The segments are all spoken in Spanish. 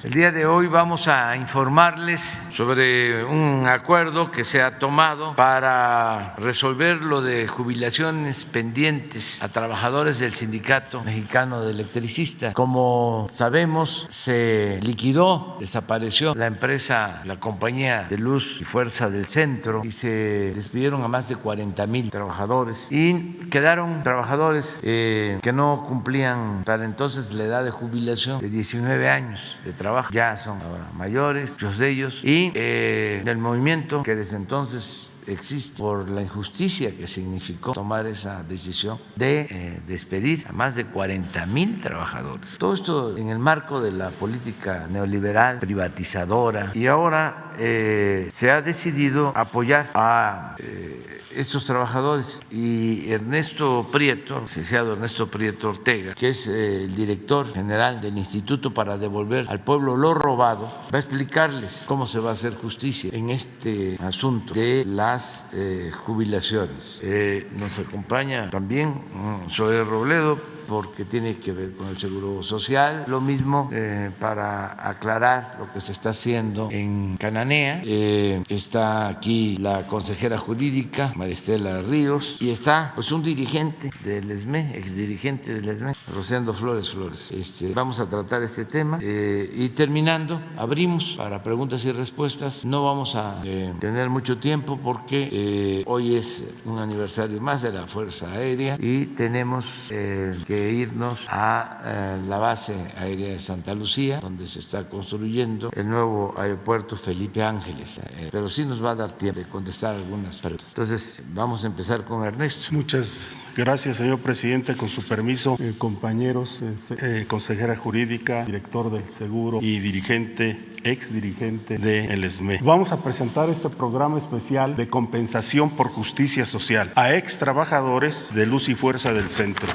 El día de hoy vamos a informarles sobre un acuerdo que se ha tomado para resolver lo de jubilaciones pendientes a trabajadores del Sindicato Mexicano de Electricistas. Como sabemos, se liquidó, desapareció la empresa, la compañía de Luz y Fuerza del Centro, y se despidieron a más de 40,000 trabajadores y quedaron trabajadores que no cumplían para entonces la edad de jubilación de 19 años de trabajo, ya son ahora mayores, muchos de ellos, y el movimiento que desde entonces existe por la injusticia que significó tomar esa decisión de despedir a más de 40,000 trabajadores. Todo esto en el marco de la política neoliberal, privatizadora, y ahora se ha decidido apoyar a estos trabajadores, y Ernesto Prieto, licenciado Ernesto Prieto Ortega, que es el director general del Instituto para Devolver al Pueblo lo Robado, va a explicarles cómo se va a hacer justicia en este asunto de las jubilaciones. Nos acompaña también Zoé Robledo, porque tiene que ver con el Seguro Social. Lo mismo para aclarar lo que se está haciendo en Cananea. Está aquí la consejera jurídica, Maristela Ríos, y está pues un dirigente del ESME, exdirigente del ESME, Rosendo Flores. Vamos a tratar este tema y terminando, abrimos para preguntas y respuestas. No vamos a tener mucho tiempo porque hoy es un aniversario más de la Fuerza Aérea y tenemos que irnos a la base aérea de Santa Lucía, donde se está construyendo el nuevo aeropuerto Felipe Ángeles, pero sí nos va a dar tiempo de contestar algunas preguntas. Entonces vamos a empezar con Ernesto. Muchas gracias, señor presidente. Con su permiso, compañeros, consejera jurídica, director del Seguro y exdirigente del ESME. Vamos a presentar este programa especial de compensación por justicia social a ex trabajadores de Luz y Fuerza del Centro.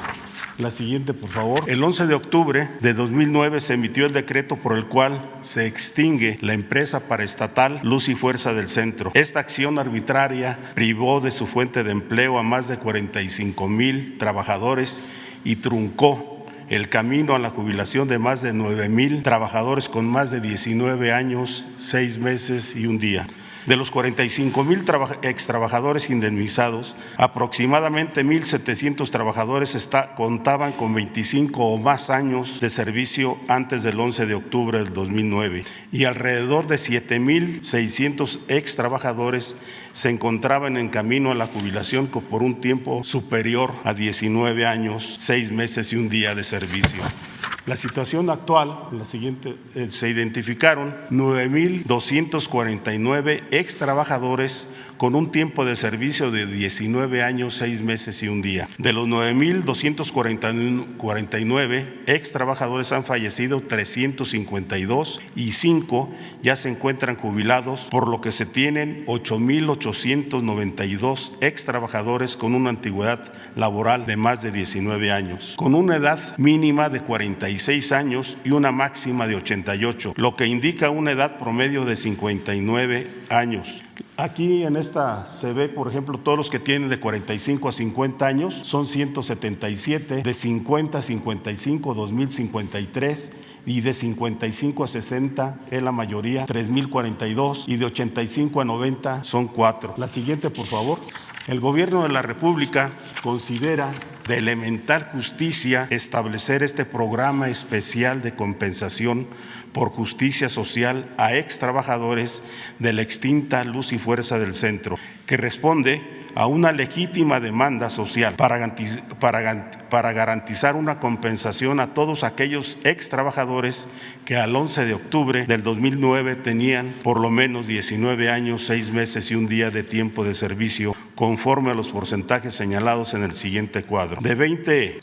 La siguiente, por favor. El 11 de octubre de 2009 se emitió el decreto por el cual se extingue la empresa paraestatal Luz y Fuerza del Centro. Esta acción arbitraria privó de su fuente de empleo a más de 45,000 trabajadores y truncó el camino a la jubilación de más de 9,000 trabajadores con más de 19 años, 6 meses y un día. De los 45,000 extrabajadores indemnizados, aproximadamente 1,700 trabajadores contaban con 25 o más años de servicio antes del 11 de octubre del 2009 y alrededor de 7,600 extrabajadores se encontraban en camino a la jubilación por un tiempo superior a 19 años, 6 meses y un día de servicio. La situación actual, la siguiente, se identificaron 9,249 extrabajadores con un tiempo de servicio de 19 años, 6 meses y un día. De los 9,249 extrabajadores han fallecido 352 y 5 ya se encuentran jubilados, por lo que se tienen 8,892 extrabajadores con una antigüedad laboral de más de 19 años, con una edad mínima de 46 años y una máxima de 88, lo que indica una edad promedio de 59 años. Aquí en esta se ve, por ejemplo, todos los que tienen de 45 a 50 años, son 177, de 50 a 55, 2,053, y de 55 a 60 es la mayoría, 3,042, y de 85 a 90 son 4. La siguiente, por favor. El Gobierno de la República considera de elemental justicia establecer este programa especial de compensación por justicia social a ex trabajadores de la extinta Luz y Fuerza del Centro, que responde a una legítima demanda social para garantizar una compensación a todos aquellos ex trabajadores que al 11 de octubre del 2009 tenían por lo menos 19 años, 6 meses y un día de tiempo de servicio, conforme a los porcentajes señalados en el siguiente cuadro. De 20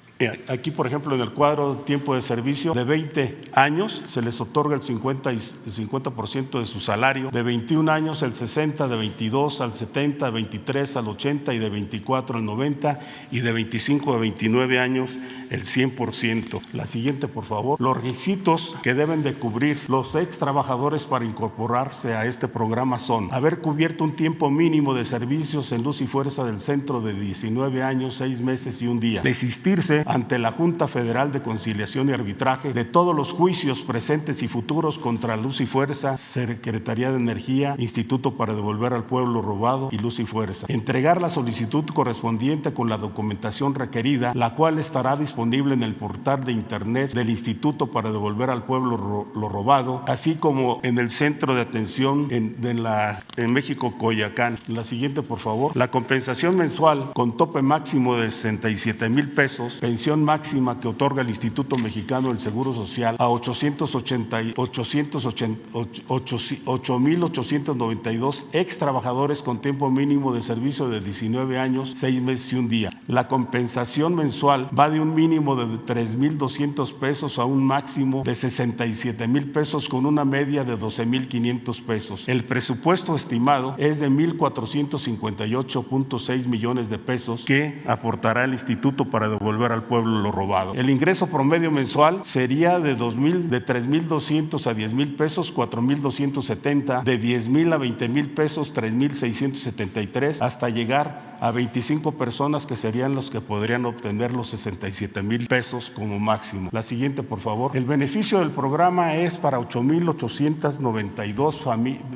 Aquí, por ejemplo, en el cuadro de tiempo de servicio, de 20 años se les otorga el 50% de su salario, de 21 años el 60%, de 22 al 70, de 23 al 80 y de 24 al 90, y de 25 a 29 años el 100%. La siguiente, por favor. Los requisitos que deben de cubrir los ex trabajadores para incorporarse a este programa son haber cubierto un tiempo mínimo de servicios en Luz y Fuerza del Centro de 19 años, 6 meses y un día, desistirse ante la Junta Federal de Conciliación y Arbitraje de todos los juicios presentes y futuros contra Luz y Fuerza, Secretaría de Energía, Instituto para Devolver al Pueblo Robado y Luz y Fuerza. Entregar la solicitud correspondiente con la documentación requerida, la cual estará disponible en el portal de internet del Instituto para Devolver al Pueblo lo Robado, así como en el centro de atención en México, Coyoacán. La siguiente, por favor. La compensación mensual con tope máximo de 67,000 pesos, pensión máxima que otorga el Instituto Mexicano del Seguro Social a 8,892 ex trabajadores con tiempo mínimo de servicio de 19 años, 6 meses y un día. La compensación mensual va de un mínimo de 3,200 pesos a un máximo de 67,000 pesos con una media de 12,500 pesos. El presupuesto estimado es de 1,458,6 millones de pesos que aportará el Instituto para Devolver al Pueblo lo Robado. El ingreso promedio mensual sería de 3,200 a 10,000 pesos, 4,270, de 10,000 a 20,000 pesos, 3,673, hasta llegar a 25 personas que serían los que podrían obtener los 67,000 pesos como máximo. La siguiente, por favor. El beneficio del programa es para 8,892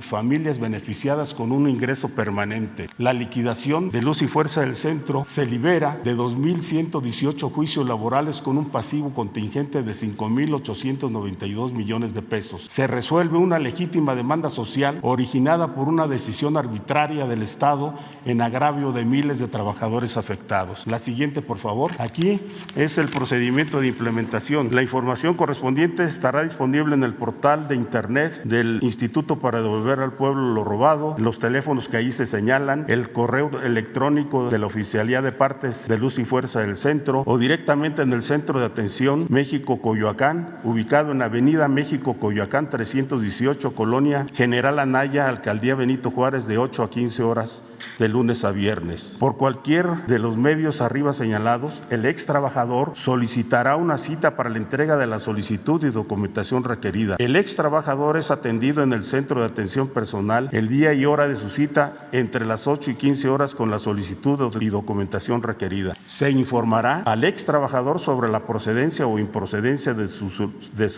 familias beneficiadas con un ingreso permanente. La liquidación de Luz y Fuerza del Centro se libera de 2,118 juicios laborales con un pasivo contingente de 5,892 millones de pesos. Se resuelve una legítima demanda social originada por una decisión arbitraria del Estado en agravio de miles de trabajadores afectados. La siguiente, por favor. Aquí es el procedimiento de implementación. La información correspondiente estará disponible en el portal de internet del Instituto para Devolver al Pueblo lo Robado, los teléfonos que ahí se señalan, el correo electrónico de la Oficialía de Partes de Luz y Fuerza del Centro o directamente en el Centro de Atención México Coyoacán, ubicado en Avenida México Coyoacán 318, Colonia General Anaya, Alcaldía Benito Juárez, de 8 a 15 horas de lunes a viernes. Por cualquier de los medios arriba señalados, el ex trabajador solicitará una cita para la entrega de la solicitud y documentación requerida. El ex trabajador es atendido en el Centro de Atención Personal el día y hora de su cita entre las 8 y 15 horas con la solicitud y documentación requerida. Se informará al ex trabajador sobre la procedencia o improcedencia de su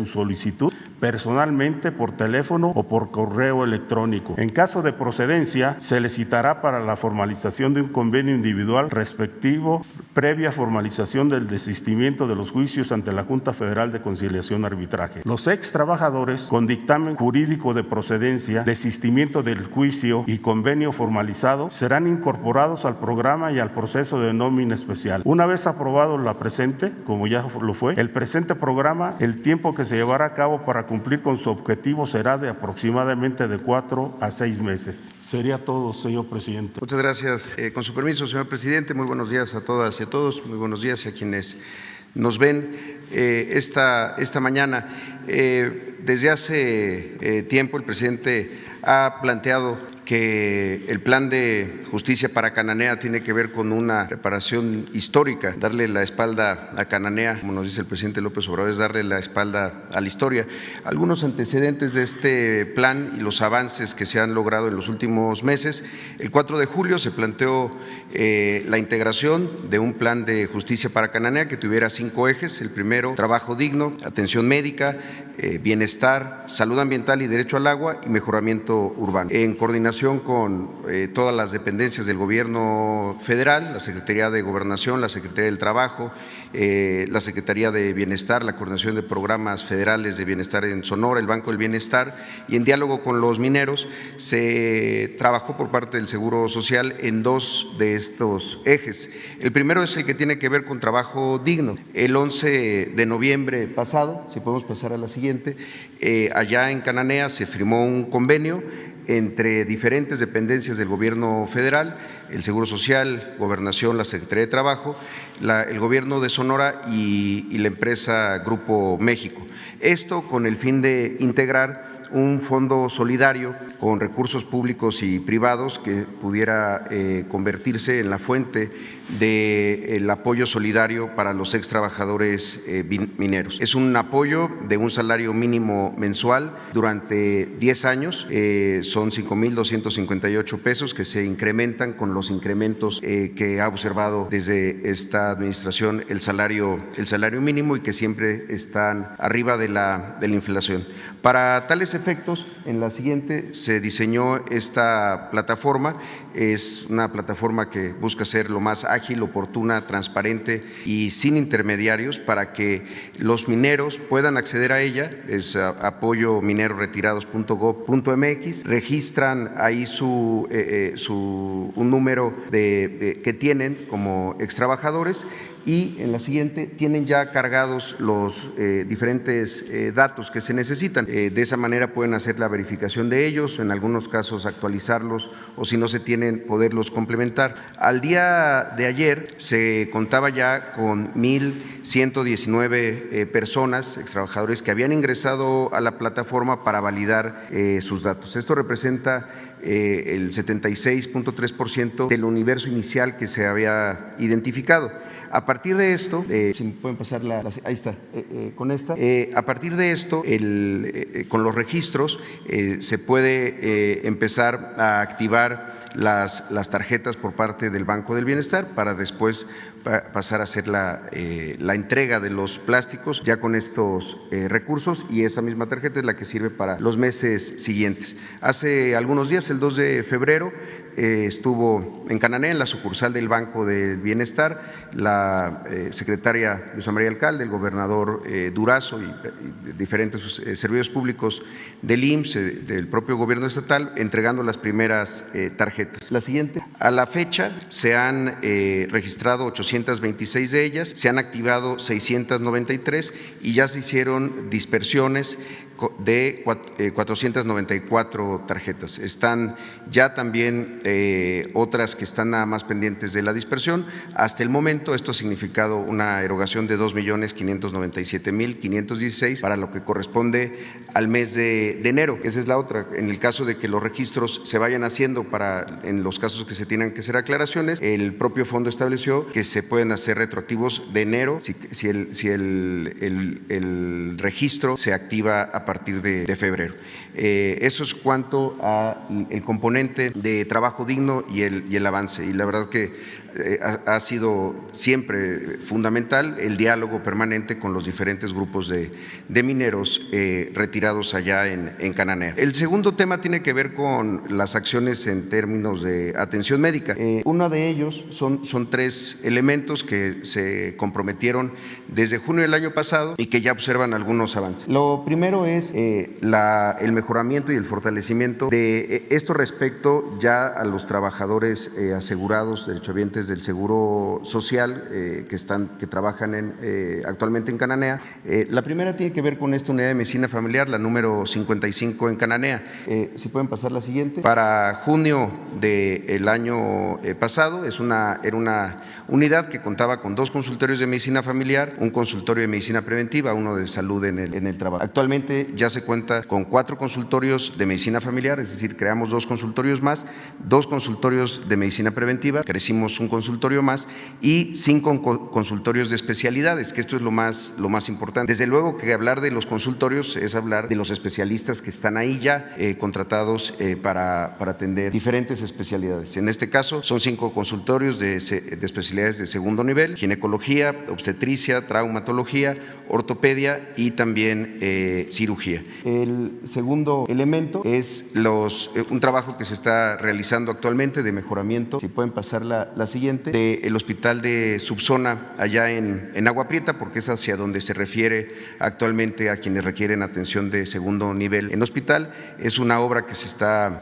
solicitud personalmente, por teléfono o por correo electrónico. En caso de procedencia, se le citará para la formalización de un convenio individual respectivo, previa formalización del desistimiento de los juicios ante la Junta Federal de Conciliación y Arbitraje. Los ex trabajadores con dictamen jurídico de procedencia, desistimiento del juicio y convenio formalizado serán incorporados al programa y al proceso de nómina especial. Una vez aprobado la presente, como ya lo fue, el presente programa, el tiempo que se llevará a cabo para cumplir con su objetivo será de aproximadamente de 4 a 6 meses. Sería todo, señor presidente. Muchas gracias. Con su permiso, señor presidente, muy buenos días a todas y a todos, muy buenos días a quienes nos ven esta mañana. Desde hace tiempo el presidente ha planteado que el plan de justicia para Cananea tiene que ver con una reparación histórica, darle la espalda a Cananea, como nos dice el presidente López Obrador, es darle la espalda a la historia. Algunos antecedentes de este plan y los avances que se han logrado en los últimos meses: el 4 de julio se planteó la integración de un plan de justicia para Cananea que tuviera 5 ejes. El primero, trabajo digno, atención médica, bienestar, salud ambiental y derecho al agua y mejoramiento urbano. En coordinación con todas las dependencias del gobierno federal, la Secretaría de Gobernación, la Secretaría del Trabajo, la Secretaría de Bienestar, la coordinación de programas federales de bienestar en Sonora, el Banco del Bienestar, y en diálogo con los mineros se trabajó por parte del Seguro Social en 2 de estos ejes. El primero es el que tiene que ver con trabajo digno. El 11 de noviembre pasado, si podemos pasar a la siguiente, allá en Cananea se firmó un convenio entre diferentes dependencias del gobierno federal, el Seguro Social, Gobernación, la Secretaría de Trabajo, el gobierno de Sonora y la empresa Grupo México. Esto con el fin de integrar un fondo solidario con recursos públicos y privados que pudiera convertirse en la fuente del apoyo solidario para los ex trabajadores mineros. Es un apoyo de un salario mínimo mensual durante 10 años son 5,258 pesos que se incrementan con los incrementos que ha observado desde esta administración el salario mínimo y que siempre están arriba de la inflación. Para tales efectos, en la siguiente se diseñó esta plataforma. Es una plataforma que busca ser lo más ágil, oportuna, transparente y sin intermediarios para que los mineros puedan acceder a ella. Es apoyomineroretirados.gov.mx. Registran ahí un número que tienen como extrabajadores y en la siguiente tienen ya cargados los diferentes datos que se necesitan. De esa manera pueden hacer la verificación de ellos, en algunos casos actualizarlos o si no se tienen, poderlos complementar. Al día de ayer se contaba ya con 1,119 personas, extrabajadores que habían ingresado a la plataforma para validar sus datos. Esto representa el 76.3% del universo inicial que se había identificado. A partir de esto, si me pueden pasar ahí está, con esta. A partir de esto, con los registros se puede empezar a activar las tarjetas por parte del Banco del Bienestar para después pasar a hacer la entrega de los plásticos ya con estos recursos, y esa misma tarjeta es la que sirve para los meses siguientes. Hace algunos días, el 2 de febrero, estuvo en Cananea, en la sucursal del Banco del Bienestar, la secretaria Luisa María Alcalde, el gobernador Durazo y diferentes servidores públicos del IMSS, del propio gobierno estatal, entregando las primeras tarjetas. La siguiente. A la fecha se han registrado 826 de ellas, se han activado 693 y ya se hicieron dispersiones de 494 tarjetas. Están ya también otras que están nada más pendientes de la dispersión. Hasta el momento esto ha significado una erogación de 2,597,516 para lo que corresponde al mes de enero. Esa es la otra. En el caso de que los registros se vayan haciendo en los casos que se tengan que hacer aclaraciones, el propio fondo estableció que se pueden hacer retroactivos de enero si el registro se activa a partir de febrero. Eso es cuanto al componente de trabajo digno y el avance. Y la verdad que ha sido siempre fundamental el diálogo permanente con los diferentes grupos de mineros retirados allá en Cananea. El segundo tema tiene que ver con las acciones en términos de atención médica. Uno de ellos son 3 elementos que se comprometieron desde junio del año pasado y que ya observan algunos avances. Lo primero es el mejoramiento y el fortalecimiento de esto respecto ya a los trabajadores asegurados, derechohabientes del Seguro Social que trabajan actualmente en Cananea. La primera tiene que ver con esta unidad de medicina familiar, la número 55 en Cananea. Si pueden pasar la siguiente. Para junio del año pasado era una unidad que contaba con 2 consultorios de medicina familiar, un consultorio de medicina preventiva, uno de salud en el trabajo. Actualmente ya se cuenta con 4 consultorios de medicina familiar, es decir, creamos 2 consultorios más, 2 consultorios de medicina preventiva, crecimos un consultorio más y 5 consultorios de especialidades, que esto es lo más importante. Desde luego que hablar de los consultorios es hablar de los especialistas que están ahí ya contratados para atender diferentes especialidades. En este caso son 5 consultorios de especialidades de segundo nivel: ginecología, obstetricia, traumatología, ortopedia y también cirugía. El segundo elemento es un trabajo que se está realizando actualmente de mejoramiento, si pueden pasar la siguiente, del hospital de subzona allá en Agua Prieta, porque es hacia donde se refiere actualmente a quienes requieren atención de segundo nivel en hospital. Es una obra que se está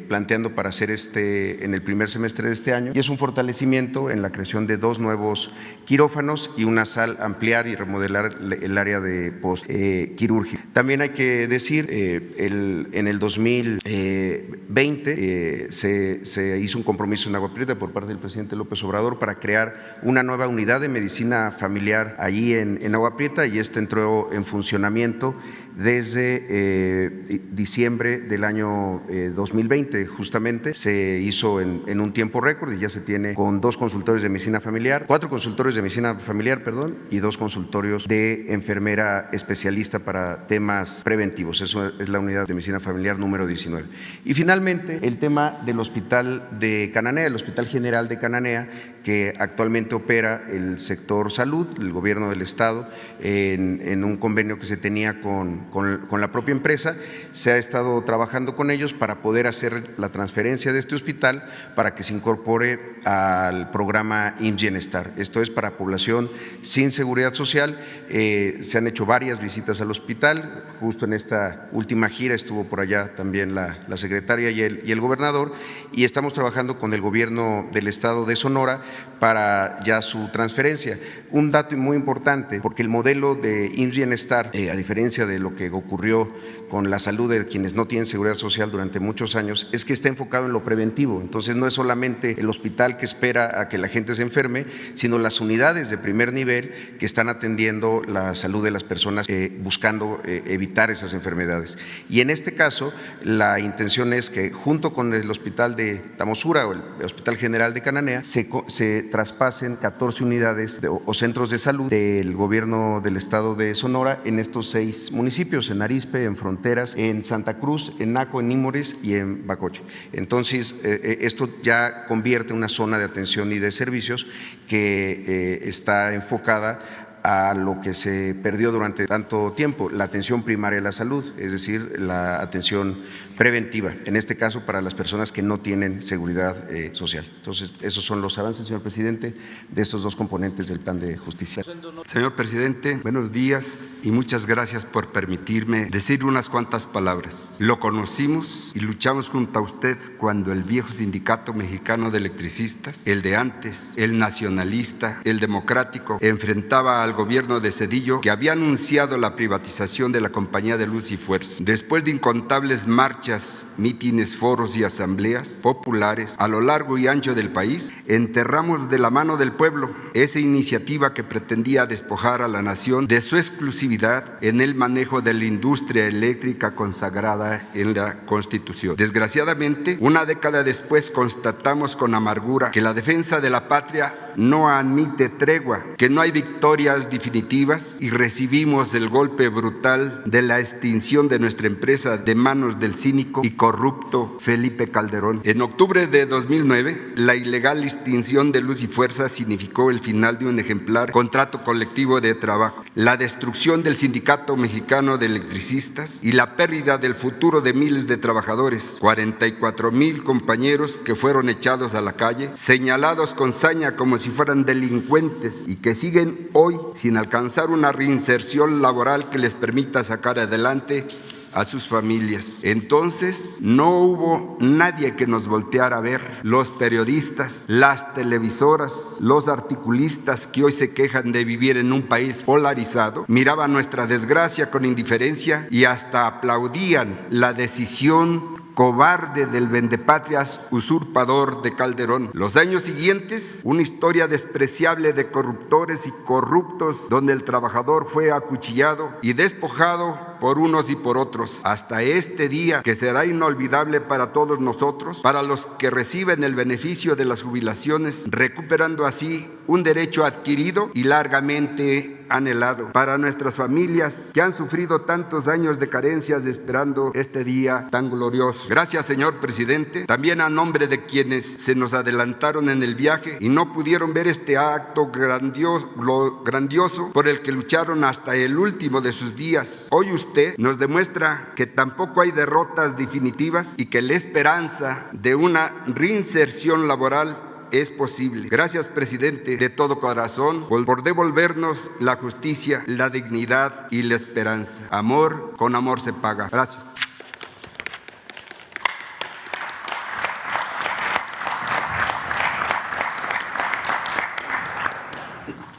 planteando para hacer en el primer semestre de este año, y es un fortalecimiento en la creación de 2 nuevos quirófanos y una sala, ampliar y remodelar el área de postquirúrgica. También hay que decir, en el 2020 se hizo un compromiso en Agua Prieta por parte del presidente López Obrador para crear una nueva unidad de medicina familiar allí en Agua Prieta, y esta entró en funcionamiento desde diciembre del año 2020. Justamente se hizo en un tiempo récord y ya se tiene con 2 consultorios de medicina familiar, 4 consultorios de medicina familiar, y 2 consultorios de enfermera especialista para temas preventivos. Eso es la unidad de medicina familiar número 19. Y finalmente, el tema del Hospital de Cananea, el Hospital General de Cananea, que actualmente opera el sector salud, el gobierno del estado, en un convenio que se tenía con la propia empresa. Se ha estado trabajando con ellos para poder hacer la transferencia de este hospital para que se incorpore al programa IMSS Bienestar. Esto es para población sin seguridad social. Se han hecho varias visitas al hospital. Justo en esta última gira estuvo por allá también la secretaria y el gobernador, y estamos trabajando con el gobierno del estado de Sonora para ya su transferencia. Un dato muy importante, porque el modelo de IMSS Bienestar, a diferencia de lo que ocurrió con la salud de quienes no tienen seguridad social durante muchos años, es que está enfocado en lo preventivo. Entonces no es solamente el hospital que espera a que la gente se enferme, sino las unidades de primer nivel que están atendiendo la salud de las personas, buscando evitar esas enfermedades. Y en este caso, la intención es que junto con el hospital de Tamosura o el Hospital General de Cananea se traspasen 14 unidades o centros de salud del gobierno del estado de Sonora en estos 6 municipios, en Arizpe, en Fronteras, en Santa Cruz, en Naco, en Nímoris y en Bacoche. Entonces, esto ya convierte en una zona de atención y de servicios que está enfocada a lo que se perdió durante tanto tiempo, la atención primaria de la salud, es decir, la atención preventiva, en este caso para las personas que no tienen seguridad social. Entonces, esos son los avances, señor presidente, de estos 2 componentes del plan de justicia. Señor presidente, buenos días y muchas gracias por permitirme decir unas cuantas palabras. Lo conocimos y luchamos junto a usted cuando el viejo Sindicato Mexicano de Electricistas, el de antes, el nacionalista, el democrático, enfrentaba al gobierno de Zedillo, que había anunciado la privatización de la Compañía de Luz y Fuerza. Después de incontables marchas, mítines, foros y asambleas populares a lo largo y ancho del país, enterramos de la mano del pueblo esa iniciativa que pretendía despojar a la nación de su exclusividad en el manejo de la industria eléctrica consagrada en la Constitución. Desgraciadamente, una década después constatamos con amargura que la defensa de la patria no admite tregua, que no hay victorias definitivas, y recibimos el golpe brutal de la extinción de nuestra empresa de manos del cínico y corrupto Felipe Calderón. En octubre de 2009, la ilegal extinción de Luz y Fuerza significó el final de un ejemplar contrato colectivo de trabajo, la destrucción del Sindicato Mexicano de Electricistas y la pérdida del futuro de miles de trabajadores, 44,000 compañeros que fueron echados a la calle, señalados con saña como si fueran delincuentes y que siguen hoy sin alcanzar una reinserción laboral que les permita sacar adelante a sus familias. Entonces no hubo nadie que nos volteara a ver. Los periodistas, las televisoras, los articulistas que hoy se quejan de vivir en un país polarizado, miraban nuestra desgracia con indiferencia y hasta aplaudían la decisión cobarde del vendepatrias usurpador de Calderón. Los años siguientes, una historia despreciable de corruptores y corruptos donde el trabajador fue acuchillado y despojado por unos y por otros, hasta este día que será inolvidable para todos nosotros, para los que reciben el beneficio de las jubilaciones, recuperando así un derecho adquirido y largamente anhelado, para nuestras familias que han sufrido tantos años de carencias esperando este día tan glorioso. Gracias, señor presidente, también a nombre de quienes se nos adelantaron en el viaje y no pudieron ver este acto grandioso por el que lucharon hasta el último de sus días. Hoy usted nos demuestra que tampoco hay derrotas definitivas y que la esperanza de una reinserción laboral es posible. Gracias, presidente, de todo corazón, por devolvernos la justicia, la dignidad y la esperanza. Amor con amor se paga. Gracias.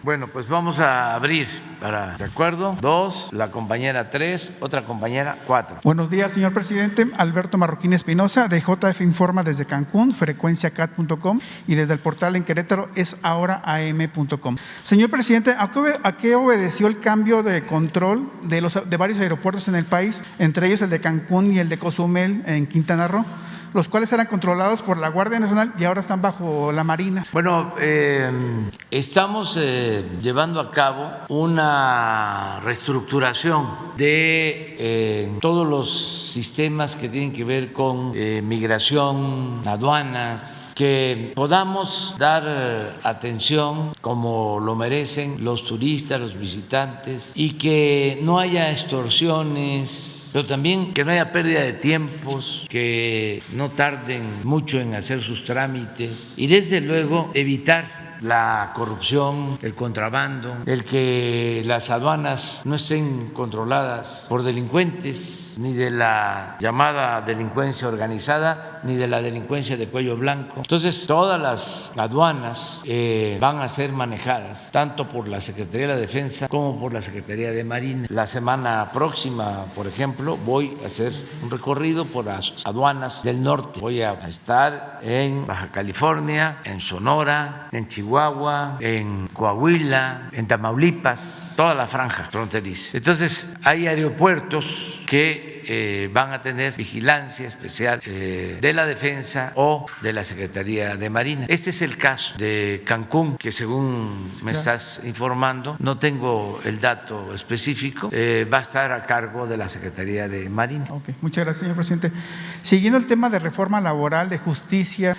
Bueno, pues vamos a abrir para, ¿de acuerdo? 2, la compañera 3, otra compañera 4. Buenos días, señor presidente. Alberto Marroquín Espinosa, de JF Informa desde Cancún, frecuenciacat.com, y desde el portal en Querétaro es ahoraam.com. Señor presidente, ¿a qué obedeció el cambio de control de varios aeropuertos en el país, entre ellos el de Cancún y el de Cozumel en Quintana Roo, los cuales eran controlados por la Guardia Nacional y ahora están bajo la Marina? Bueno, estamos llevando a cabo una reestructuración de todos los sistemas que tienen que ver con migración, aduanas, que podamos dar atención como lo merecen los turistas, los visitantes, y que no haya extorsiones, pero también que no haya pérdida de tiempos, que no tarden mucho en hacer sus trámites y desde luego evitar la corrupción, el contrabando, el que las aduanas no estén controladas por delincuentes, ni de la llamada delincuencia organizada, ni de la delincuencia de cuello blanco. Entonces, todas las aduanas van a ser manejadas tanto por la Secretaría de la Defensa como por la Secretaría de Marina. La semana próxima, por ejemplo, voy a hacer un recorrido por las aduanas del norte. Voy a estar en Baja California, en Sonora, en Chihuahua, en Coahuila, en Tamaulipas, toda la franja fronteriza. Entonces, hay aeropuertos que van a tener vigilancia especial de la Defensa o de la Secretaría de Marina. Este es el caso de Cancún, que según me estás informando, no tengo el dato específico, va a estar a cargo de la Secretaría de Marina. Okay. Muchas gracias, señor presidente. Siguiendo el tema de reforma laboral, de justicia,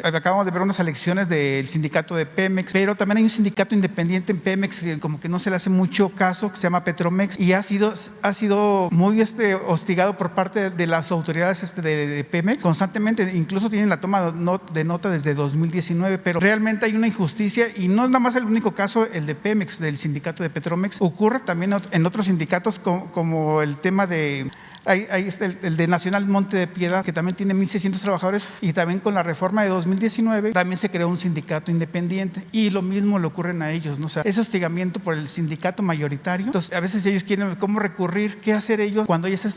acabamos de ver unas elecciones del sindicato de Pemex, pero también hay un sindicato independiente en Pemex que como que no se le hace mucho caso, que se llama Petromex, y ha sido muy hostigado por parte de las autoridades de Pemex constantemente, incluso tienen la toma de nota desde 2019, pero realmente hay una injusticia y no es nada más el único caso, el de Pemex, del sindicato de Petromex, ocurre también en otros sindicatos como el tema de... Ahí está el de Nacional Monte de Piedad, que también tiene 1,600 trabajadores, y también con la reforma de 2019 también se creó un sindicato independiente y lo mismo le ocurren a ellos, ¿no? O sea, ese hostigamiento por el sindicato mayoritario. Entonces, a veces ellos quieren cómo recurrir, qué hacer ellos cuando hay ese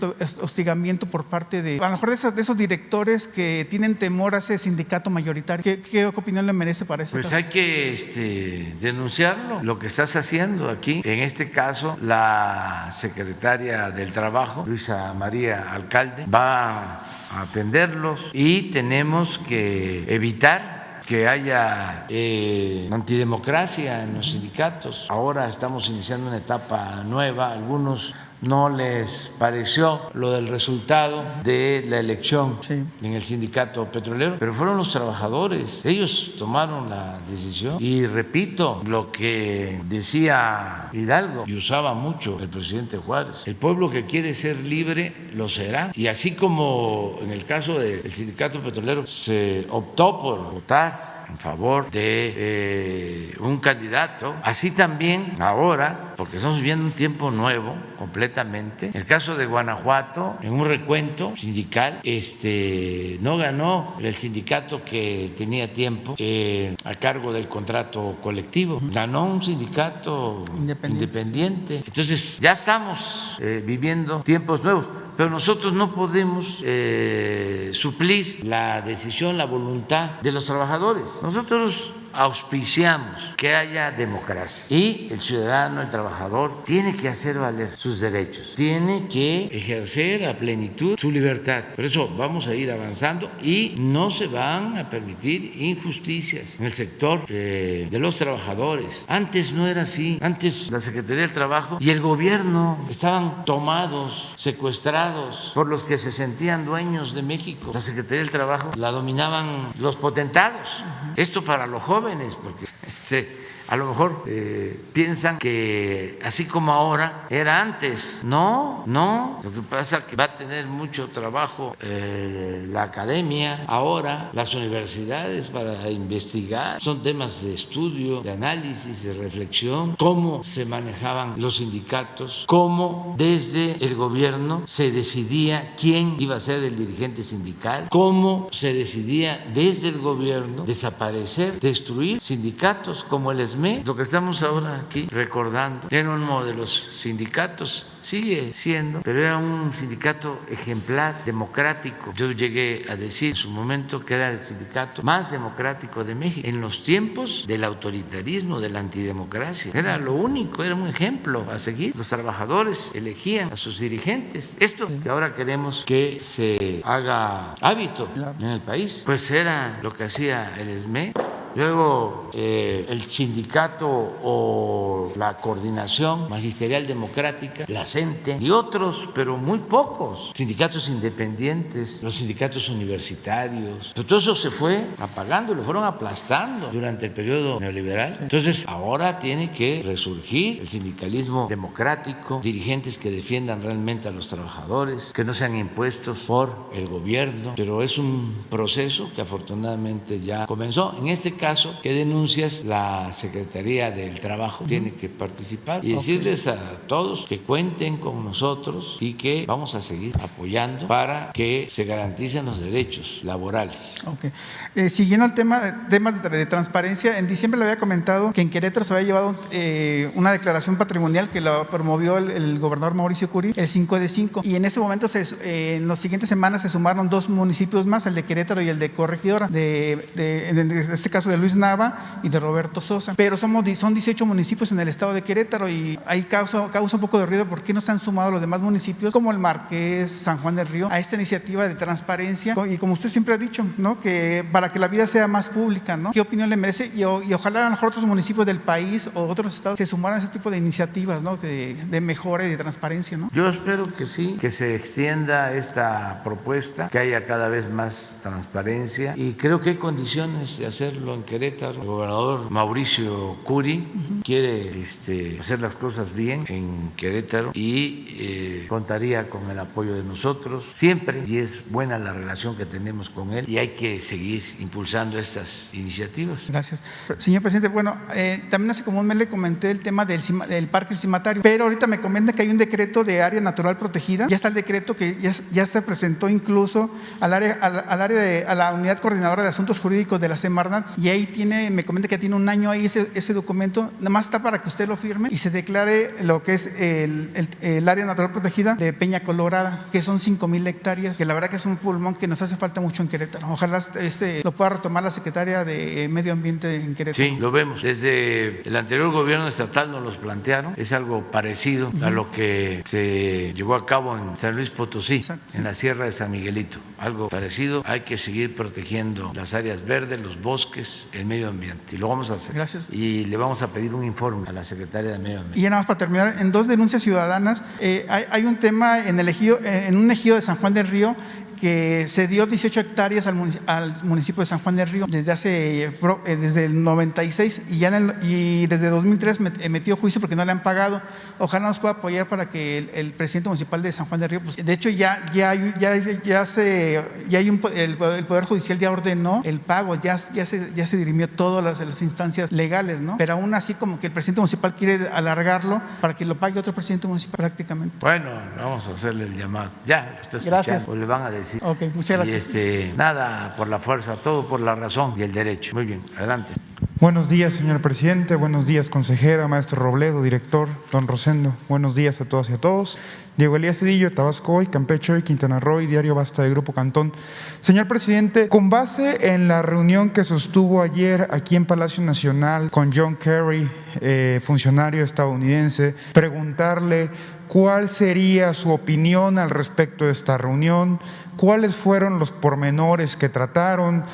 hostigamiento por parte de, a lo mejor de esos directores que tienen temor a ese sindicato mayoritario. ¿Qué opinión le merece para eso? Pues hay que denunciarlo, lo que estás haciendo aquí. En este caso, la secretaria del Trabajo, Luisa María Alcalde, va a atenderlos y tenemos que evitar que haya antidemocracia en los sindicatos. Ahora estamos iniciando una etapa nueva. Algunos no les pareció lo del resultado de la elección en el sindicato petrolero, pero fueron los trabajadores, ellos tomaron la decisión. Y repito lo que decía Hidalgo y usaba mucho el presidente Juárez: el pueblo que quiere ser libre lo será. Y así como en el caso del sindicato petrolero se optó por votar en favor de un candidato, así también ahora, porque estamos viviendo un tiempo nuevo completamente. En el caso de Guanajuato, en un recuento sindical, no ganó el sindicato que tenía tiempo a cargo del contrato colectivo, ganó un sindicato independiente. Entonces ya estamos viviendo tiempos nuevos, pero nosotros no podemos suplir la decisión, la voluntad de los trabajadores. Nosotros auspiciamos que haya democracia y el ciudadano, el trabajador, tiene que hacer valer sus derechos, tiene que ejercer a plenitud su libertad. Por eso vamos a ir avanzando y no se van a permitir injusticias en el sector de los trabajadores. Antes no era así. Antes la Secretaría del Trabajo y el gobierno estaban tomados, secuestrados por los que se sentían dueños de México. La Secretaría del Trabajo la dominaban los potentados. Esto para los jóvenes, porque a lo mejor piensan que así como ahora era antes. No, lo que pasa es que va a tener mucho trabajo la academia ahora, las universidades, para investigar. Son temas de estudio, de análisis, de reflexión, cómo se manejaban los sindicatos, cómo desde el gobierno se decidía quién iba a ser el dirigente sindical, cómo se decidía desde el gobierno desaparecer, destruir construir sindicatos como el SME, lo que estamos ahora aquí recordando. Era uno de los sindicatos, sigue siendo, pero era un sindicato ejemplar, democrático. Yo llegué a decir en su momento que era el sindicato más democrático de México en los tiempos del autoritarismo, de la antidemocracia. Era lo único, era un ejemplo a seguir. Los trabajadores elegían a sus dirigentes. Esto que ahora queremos que se haga hábito en el país, pues era lo que hacía el SME. Luego el sindicato o la coordinación magisterial democrática, la CENTE y otros, pero muy pocos, sindicatos independientes, los sindicatos universitarios. Pero todo eso se fue apagando, lo fueron aplastando durante el periodo neoliberal. Entonces ahora tiene que resurgir el sindicalismo democrático, dirigentes que defiendan realmente a los trabajadores, que no sean impuestos por el gobierno, pero es un proceso que afortunadamente ya comenzó. En este caso, ¿qué denuncias? La Secretaría del Trabajo tiene que participar y decirles a todos que cuenten con nosotros y que vamos a seguir apoyando para que se garanticen los derechos laborales. Siguiendo el temas de transparencia, en diciembre le había comentado que en Querétaro se había llevado una declaración patrimonial que la promovió el gobernador Mauricio Curi, el 5 de 5, y en ese momento en las siguientes semanas se sumaron 2 municipios más, el de Querétaro y el de Corregidora, en este caso de Luis Nava y de Roberto Sosa, pero son 18 municipios en el estado de Querétaro y ahí causa un poco de ruido porque no se han sumado los demás municipios como el Marqués, San Juan del Río a esta iniciativa de transparencia y como usted siempre ha dicho, ¿no? Que para que la vida sea más pública, ¿no? ¿Qué opinión le merece? Y ojalá a lo mejor otros municipios del país o otros estados se sumaran a ese tipo de iniciativas, ¿no? De mejora y de transparencia, ¿no? Yo espero que sí, que se extienda esta propuesta, que haya cada vez más transparencia y creo que hay condiciones de hacerlo en Querétaro. El gobernador Mauricio Curi quiere hacer las cosas bien en Querétaro y contaría con el apoyo de nosotros siempre y es buena la relación que tenemos con él y hay que seguir impulsando estas iniciativas. Gracias. Señor presidente, bueno, también hace como un mes le comenté el tema del Parque El Cimatario, pero ahorita me comenta que hay un decreto de área natural protegida, ya está el decreto que ya se presentó incluso a la unidad coordinadora de asuntos jurídicos de la Semarnat y ahí me comenta que tiene un año ahí ese documento, nada más está para que usted lo firme y se declare lo que es el área natural protegida de Peña Colorada, que son 5,000 hectáreas, que la verdad que es un pulmón que nos hace falta mucho en Querétaro. Ojalá lo pueda retomar la secretaria de Medio Ambiente en Querétaro. Sí, lo vemos. Desde el anterior gobierno estatal nos los plantearon. Es algo parecido a lo que se llevó a cabo en San Luis Potosí, exacto, en la Sierra de San Miguelito. Algo parecido. Hay que seguir protegiendo las áreas verdes, los bosques, el medio ambiente. Y lo vamos a hacer. Gracias. Y le vamos a pedir un informe a la secretaria de Medio Ambiente. Y ya nada más para terminar, en 2 denuncias ciudadanas, hay un tema en un ejido de San Juan del Río que se dio 18 hectáreas al municipio de San Juan del Río desde el 96 y desde 2003 metió juicio porque no le han pagado. Ojalá nos pueda apoyar para que el presidente municipal de San Juan del Río, pues, de hecho el Poder Judicial ya ordenó el pago, ya se dirimió todas las instancias legales, ¿no? Pero aún así como que el presidente municipal quiere alargarlo para que lo pague otro presidente municipal prácticamente. Bueno, vamos a hacerle el llamado. Ya, usted gracias. O le van a decir. Ok, muchas gracias. Y nada por la fuerza, todo por la razón y el derecho. Muy bien, adelante. Buenos días, señor presidente. Buenos días, consejera, maestro Robledo, director, don Rosendo. Buenos días a todas y a todos. Diego Elías Cedillo, Tabasco Hoy, Campeche Hoy, Quintana Roo y Diario Basta de Grupo Cantón. Señor presidente, con base en la reunión que sostuvo ayer aquí en Palacio Nacional con John Kerry, funcionario estadounidense, preguntarle cuál sería su opinión al respecto de esta reunión, cuáles fueron los pormenores que trataron.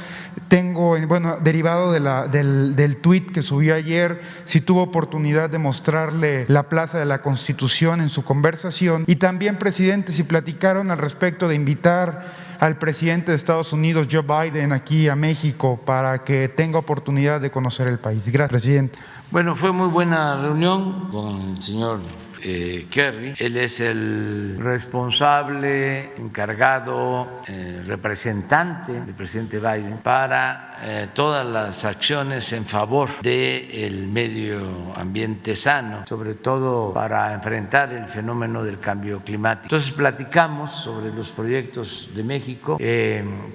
Derivado del tuit que subió ayer, si tuvo oportunidad de mostrarle la Plaza de la Constitución en su conversación. Y también, presidente, si platicaron al respecto de invitar al presidente de Estados Unidos, Joe Biden, aquí a México para que tenga oportunidad de conocer el país. Gracias, presidente. Bueno, fue muy buena reunión con el señor Kerry. Él es el responsable, encargado, representante del presidente Biden para todas las acciones en favor del medio ambiente sano, sobre todo para enfrentar el fenómeno del cambio climático. Entonces platicamos sobre los proyectos de México,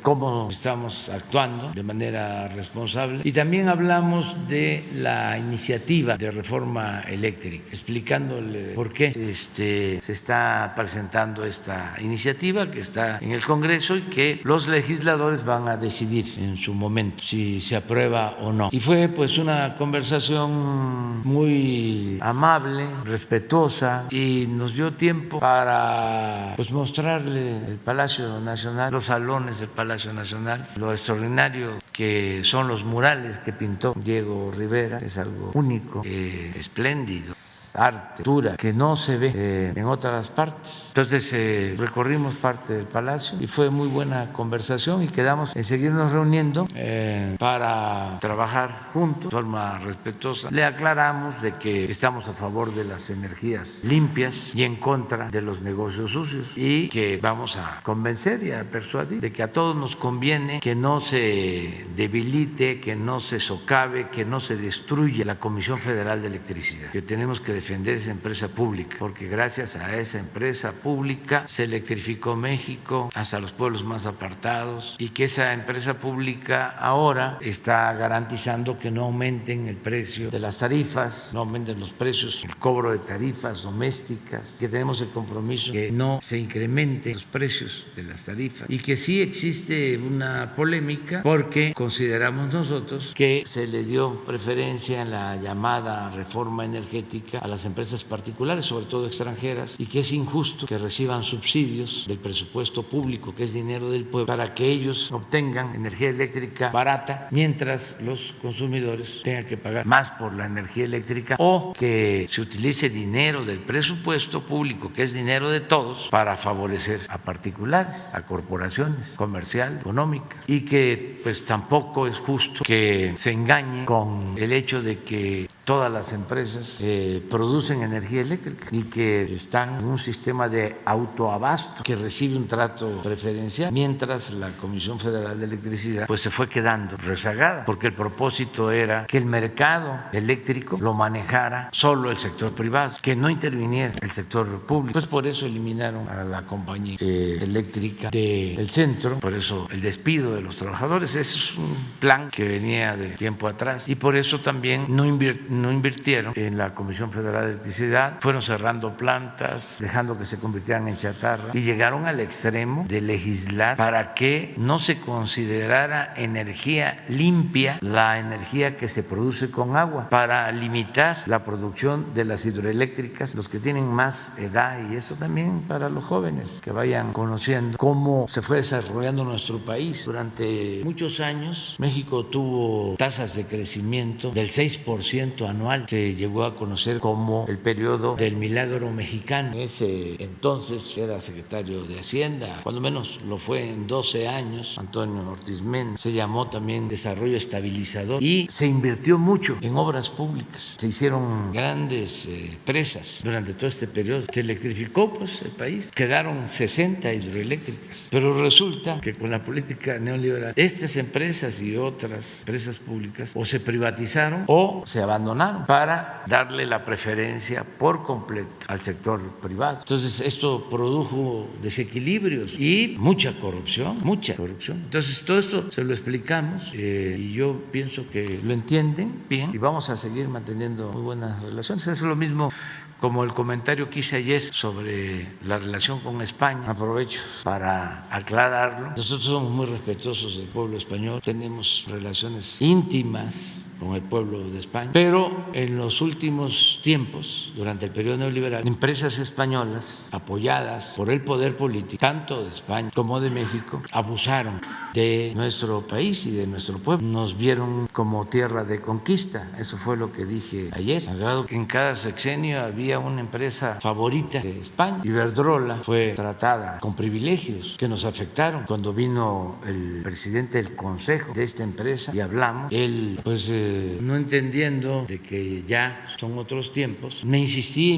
cómo estamos actuando de manera responsable, y también hablamos de la iniciativa de reforma eléctrica, explicándole por qué se está presentando esta iniciativa que está en el Congreso y que los legisladores van a decidir en su momento si se aprueba o no. Y fue pues una conversación muy amable, respetuosa, y nos dio tiempo para pues mostrarle el Palacio Nacional, los salones del Palacio Nacional, lo extraordinario que son los murales que pintó Diego Rivera, que es algo único, espléndido, arte, cultura, que no se ve en otras partes. Entonces recorrimos parte del palacio y fue muy buena conversación, y quedamos en seguirnos reuniendo para trabajar juntos de forma respetuosa. Le aclaramos de que estamos a favor de las energías limpias y en contra de los negocios sucios, y que vamos a convencer y a persuadir de que a todos nos conviene que no se debilite, que no se socave, que no se destruya la Comisión Federal de Electricidad, que tenemos que defender esa empresa pública, porque gracias a esa empresa pública se electrificó México hasta los pueblos más apartados, y que esa empresa pública ahora está garantizando que no aumenten el precio de las tarifas, no aumenten los precios, el cobro de tarifas domésticas, que tenemos el compromiso que no se incrementen los precios de las tarifas, y que sí existe una polémica porque consideramos nosotros que se le dio preferencia en la llamada reforma energética a las empresas particulares, sobre todo extranjeras, y que es injusto que reciban subsidios del presupuesto público, que es dinero del pueblo, para que ellos obtengan energía eléctrica barata, mientras los consumidores tengan que pagar más por la energía eléctrica, o que se utilice dinero del presupuesto público, que es dinero de todos, para favorecer a particulares, a corporaciones comerciales, económicas, y que pues tampoco es justo que se engañe con el hecho de que todas las empresas producen energía eléctrica y que están en un sistema de autoabasto que recibe un trato preferencial, mientras la Comisión Federal de Electricidad pues se fue quedando rezagada, porque el propósito era que el mercado eléctrico lo manejara solo el sector privado, que no interviniera el sector público. Pues por eso eliminaron a la compañía eléctrica del centro, por eso el despido de los trabajadores. Ese es un plan que venía de tiempo atrás, y por eso también no invirtieron en la Comisión Federal de Electricidad, fueron cerrando plantas, dejando que se convirtieran en chatarra, y llegaron al extremo de legislar para que no se considerara energía limpia la energía que se produce con agua, para limitar la producción de las hidroeléctricas, los que tienen más edad, y esto también para los jóvenes que vayan conociendo cómo se fue desarrollando nuestro país. Durante muchos años México tuvo tasas de crecimiento del 6% anual, se llegó a conocer como el periodo del milagro mexicano. En ese entonces era secretario de Hacienda, cuando menos lo fue en 12 años, Antonio Ortiz Mena. Se llamó también desarrollo estabilizador, y se invirtió mucho en obras públicas, se hicieron grandes presas durante todo este periodo, se electrificó pues el país, quedaron 60 hidroeléctricas, pero resulta que con la política neoliberal estas empresas y otras empresas públicas o se privatizaron o se abandonaron para darle la preferencia por completo al sector privado. Entonces esto produjo desequilibrios y mucha corrupción, mucha corrupción. Entonces todo esto se lo explicamos, y yo pienso que lo entienden bien, y vamos a seguir manteniendo muy buenas relaciones. Eso es lo mismo como el comentario que hice ayer sobre la relación con España. Aprovecho para aclararlo. Nosotros somos muy respetuosos del pueblo español, tenemos relaciones íntimas con el pueblo de España, pero en los últimos tiempos, durante el periodo neoliberal, empresas españolas apoyadas por el poder político, tanto de España como de México, abusaron de nuestro país y de nuestro pueblo. Nos vieron como tierra de conquista, eso fue lo que dije ayer, al grado que en cada sexenio había una empresa favorita de España. Iberdrola fue tratada con privilegios que nos afectaron. Cuando vino el presidente del consejo de esta empresa y hablamos, él pues no entendiendo de que ya son otros tiempos, me insistía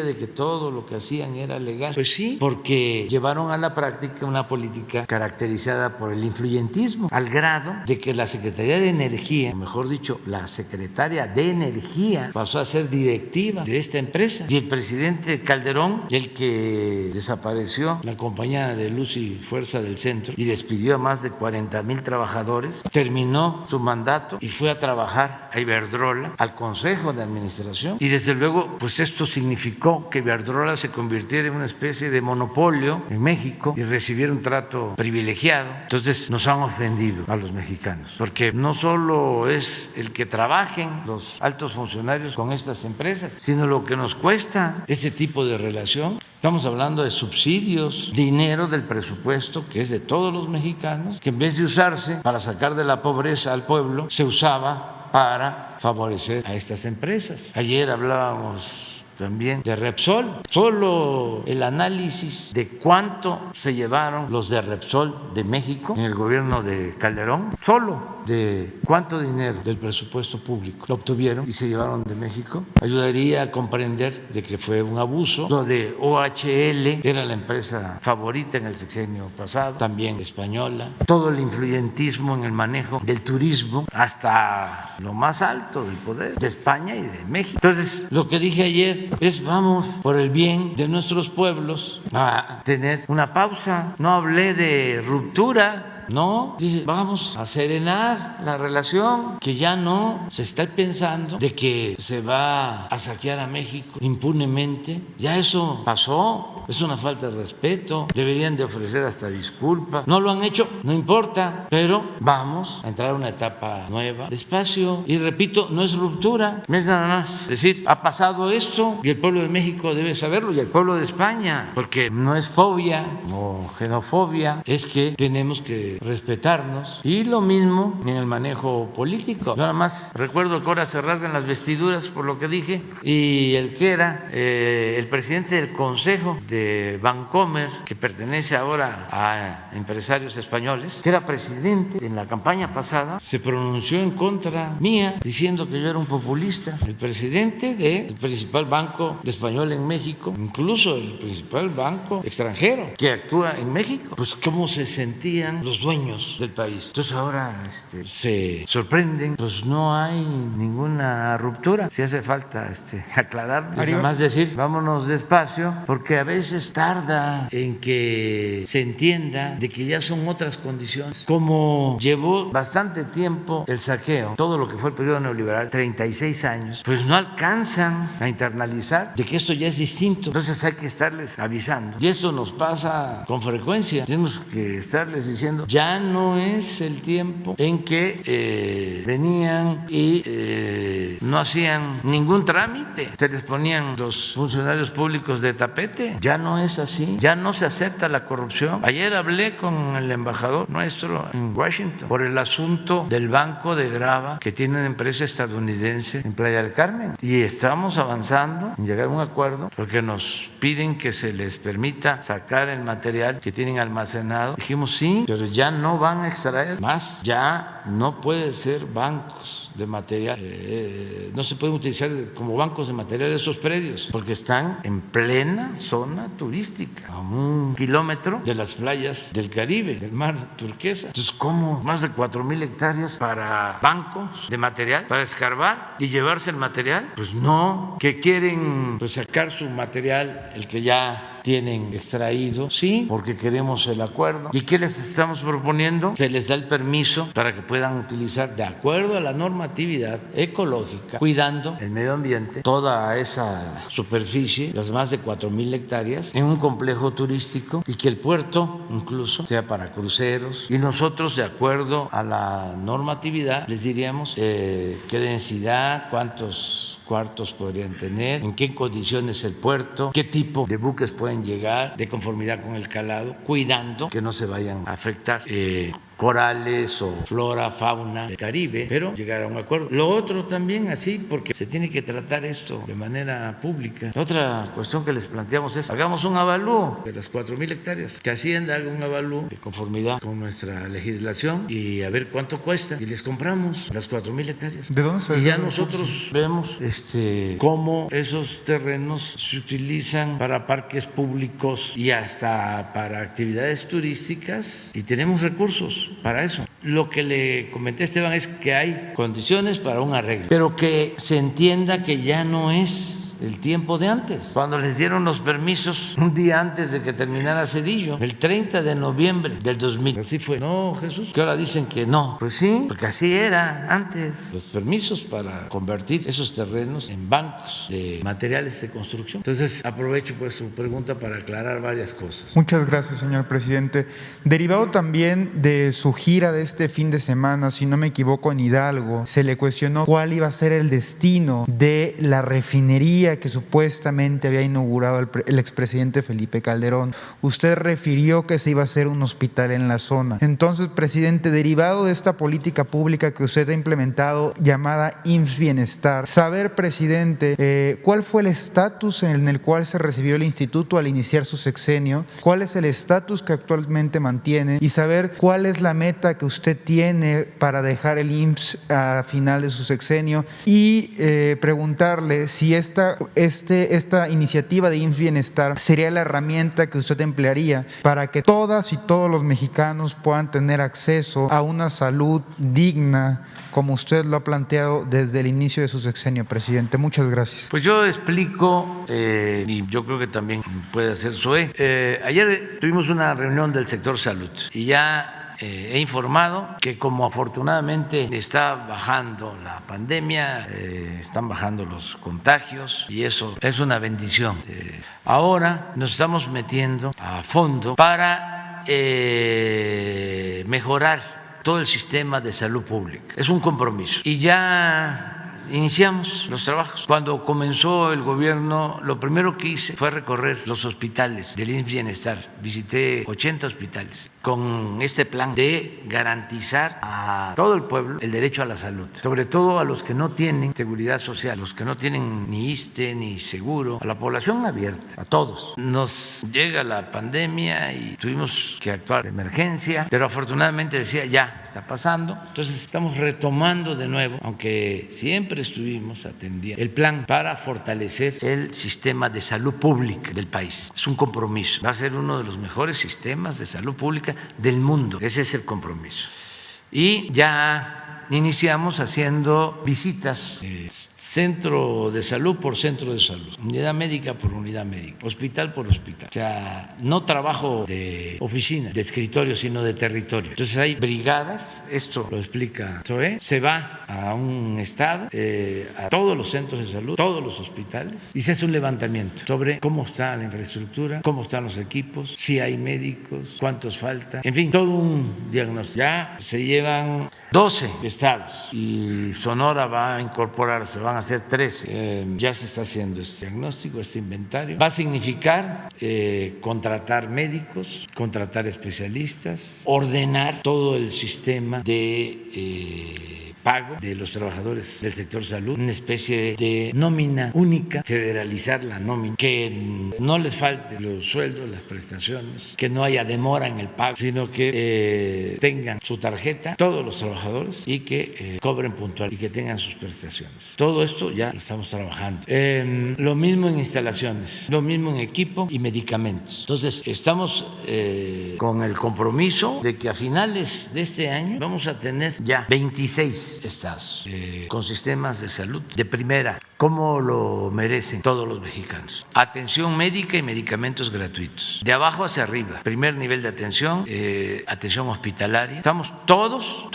de que todo lo que hacían era legal. Pues sí, porque llevaron a la práctica una política caracterizada por el influyentismo, al grado de que la Secretaría de Energía, o mejor dicho, la secretaria de Energía, pasó a ser directiva de esta empresa. Y el presidente Calderón, el que desapareció la compañía de Luz y Fuerza del Centro y despidió a más de 40,000 trabajadores, terminó su mandato y fue a trabajar a Iberdrola, al Consejo de Administración. Y desde luego, pues esto significó que Iberdrola se convirtiera en una especie de monopolio en México y recibiera un trato privilegiado. Entonces nos han ofendido a los mexicanos, porque no solo es el que trabajen los altos funcionarios con estas empresas, sino lo que nos cuesta este tipo de relación. Estamos hablando de subsidios, dinero del presupuesto que es de todos los mexicanos, que en vez de usarse para sacar de la pobreza al pueblo, se usaba para favorecer a estas empresas. Ayer hablábamos también de Repsol. Solo el análisis de cuánto se llevaron los de Repsol de México en el gobierno de Calderón, solo de cuánto dinero del presupuesto público lo obtuvieron y se llevaron de México, ayudaría a comprender de que fue un abuso. Lo de OHL era la empresa favorita en el sexenio pasado, también española. Todo el influyentismo en el manejo del turismo hasta lo más alto del poder de España y de México. Entonces, lo que dije ayer es: vamos por el bien de nuestros pueblos a tener una pausa. No hablé de ruptura. No, dije, vamos a serenar la relación, que ya no se está pensando de que se va a saquear a México impunemente. Ya eso pasó, es una falta de respeto, deberían de ofrecer hasta disculpas. No lo han hecho, no importa, pero vamos a entrar a una etapa nueva, despacio. Y repito, no es ruptura, no es nada más decir, ha pasado esto y el pueblo de México debe saberlo, y el pueblo de España, porque no es fobia o xenofobia, es que tenemos que respetarnos. Y lo mismo en el manejo político. Yo nada más recuerdo que ahora se rasgan las vestiduras por lo que dije, y el que era el presidente del Consejo de Bancomer, que pertenece ahora a empresarios españoles, que era presidente en la campaña pasada, se pronunció en contra mía diciendo que yo era un populista. El presidente del principal banco español en México, incluso el principal banco extranjero que actúa en México, pues cómo se sentían los dueños del país. Entonces ahora se sorprenden. Pues no hay ninguna ruptura. Si hace falta aclarar, nada más decir, vámonos despacio, porque a veces tarda en que se entienda de que ya son otras condiciones. Como llevó bastante tiempo el saqueo, todo lo que fue el periodo neoliberal, 36 años, pues no alcanzan a internalizar de que esto ya es distinto. Entonces hay que estarles avisando. Y esto nos pasa con frecuencia. Tenemos que estarles diciendo, ya no es el tiempo en que venían y no hacían ningún trámite, se les ponían los funcionarios públicos de tapete. Ya no es así, ya no se acepta la corrupción. Ayer hablé con el embajador nuestro en Washington por el asunto del banco de grava que tiene una empresa estadounidense en Playa del Carmen, y estamos avanzando en llegar a un acuerdo porque nos piden que se les permita sacar el material que tienen almacenado. Dijimos sí, pero ya no van a extraer más, ya no puede ser bancos de material, no se pueden utilizar como bancos de material esos predios, porque están en plena zona turística, a 1 kilómetro de las playas del Caribe, del mar turquesa. Entonces, ¿cómo más de 4,000 hectáreas para bancos de material, para escarbar y llevarse el material? Pues no, que quieren pues sacar su material, el que ya tienen extraído, sí, porque queremos el acuerdo. ¿Y qué les estamos proponiendo? Se les da el permiso para que puedan utilizar, de acuerdo a la normatividad ecológica, cuidando el medio ambiente, toda esa superficie, las más de 4,000 hectáreas, en un complejo turístico, y que el puerto incluso sea para cruceros. Y nosotros, de acuerdo a la normatividad, les diríamos qué densidad, cuántos cuartos podrían tener, en qué condiciones el puerto, qué tipo de buques pueden llegar de conformidad con el calado, cuidando que no se vayan a afectar corales o flora, fauna del Caribe, pero llegar a un acuerdo. Lo otro también así, porque se tiene que tratar esto de manera pública. La otra cuestión que les planteamos es, hagamos un avalúo de las 4,000 hectáreas, que Hacienda haga un avalúo de conformidad con nuestra legislación y a ver cuánto cuesta y les compramos las 4,000 hectáreas. ¿De dónde se Y ya nosotros vemos cómo esos terrenos se utilizan para parques públicos y hasta para actividades turísticas y tenemos recursos para eso. Lo que le comenté a Esteban es que hay condiciones para un arreglo, pero que se entienda que ya no es el tiempo de antes, cuando les dieron los permisos un día antes de que terminara Zedillo, el 30 de noviembre del 2000. Así fue. No, Jesús, que ahora dicen que no. Pues sí, porque así era antes. Los permisos para convertir esos terrenos en bancos de materiales de construcción. Entonces, aprovecho pues su pregunta para aclarar varias cosas. Muchas gracias, señor presidente. Derivado también de su gira de este fin de semana, si no me equivoco, en Hidalgo, se le cuestionó cuál iba a ser el destino de la refinería que supuestamente había inaugurado el expresidente Felipe Calderón. Usted refirió que se iba a hacer un hospital en la zona. Entonces, presidente, derivado de esta política pública que usted ha implementado llamada IMSS Bienestar, saber, presidente, cuál fue el estatus en el cual se recibió el instituto al iniciar su sexenio, cuál es el estatus que actualmente mantiene y saber cuál es la meta que usted tiene para dejar el IMSS a final de su sexenio y preguntarle si esta iniciativa de IMSS Bienestar sería la herramienta que usted emplearía para que todas y todos los mexicanos puedan tener acceso a una salud digna, como usted lo ha planteado desde el inicio de su sexenio, presidente. Muchas gracias. Pues yo explico, y yo creo que también puede hacer Zoé. Ayer tuvimos una reunión del sector salud y ya he informado que como afortunadamente está bajando la pandemia, están bajando los contagios y eso es una bendición. Ahora nos estamos metiendo a fondo para mejorar todo el sistema de salud pública. Es un compromiso y ya iniciamos los trabajos. Cuando comenzó el gobierno, lo primero que hice fue recorrer los hospitales del IMSS Bienestar. Visité 80 hospitales con este plan de garantizar a todo el pueblo el derecho a la salud, sobre todo a los que no tienen seguridad social, los que no tienen ni ISSSTE ni seguro, a la población abierta, a todos. Nos llega la pandemia y tuvimos que actuar de emergencia, pero afortunadamente decía ya está pasando, entonces estamos retomando de nuevo, aunque siempre estuvimos atendiendo el plan para fortalecer el sistema de salud pública del país. Es un compromiso, va a ser uno de los mejores sistemas de salud pública del mundo. Ese es el compromiso. Y ya iniciamos haciendo visitas, centro de salud por centro de salud, unidad médica por unidad médica, hospital por hospital. O sea, no trabajo de oficina, de escritorio, sino de territorio. Entonces hay brigadas, esto lo explica Zoé, se va a un estado, a todos los centros de salud, todos los hospitales, y se hace un levantamiento sobre cómo está la infraestructura, cómo están los equipos, si hay médicos, cuántos faltan, en fin, todo un diagnóstico. Ya se llevan 12 estados y Sonora va a incorporarse, van a ser 13. Ya se está haciendo este diagnóstico, este inventario. Va a significar contratar médicos, contratar especialistas, ordenar todo el sistema de pago de los trabajadores del sector salud, una especie de nómina única, federalizar la nómina, que no les falte los sueldos, las prestaciones, que no haya demora en el pago, sino que tengan su tarjeta todos los trabajadores y que cobren puntual y que tengan sus prestaciones. Todo esto ya lo estamos trabajando. Lo mismo en instalaciones, lo mismo en equipo y medicamentos. Entonces, estamos con el compromiso de que a finales de este año vamos a tener ya 26 estados con sistemas de salud de primera, como lo merecen todos los mexicanos. Atención médica y medicamentos gratuitos. De abajo hacia arriba. Primer nivel de atención, atención hospitalaria. Estamos todos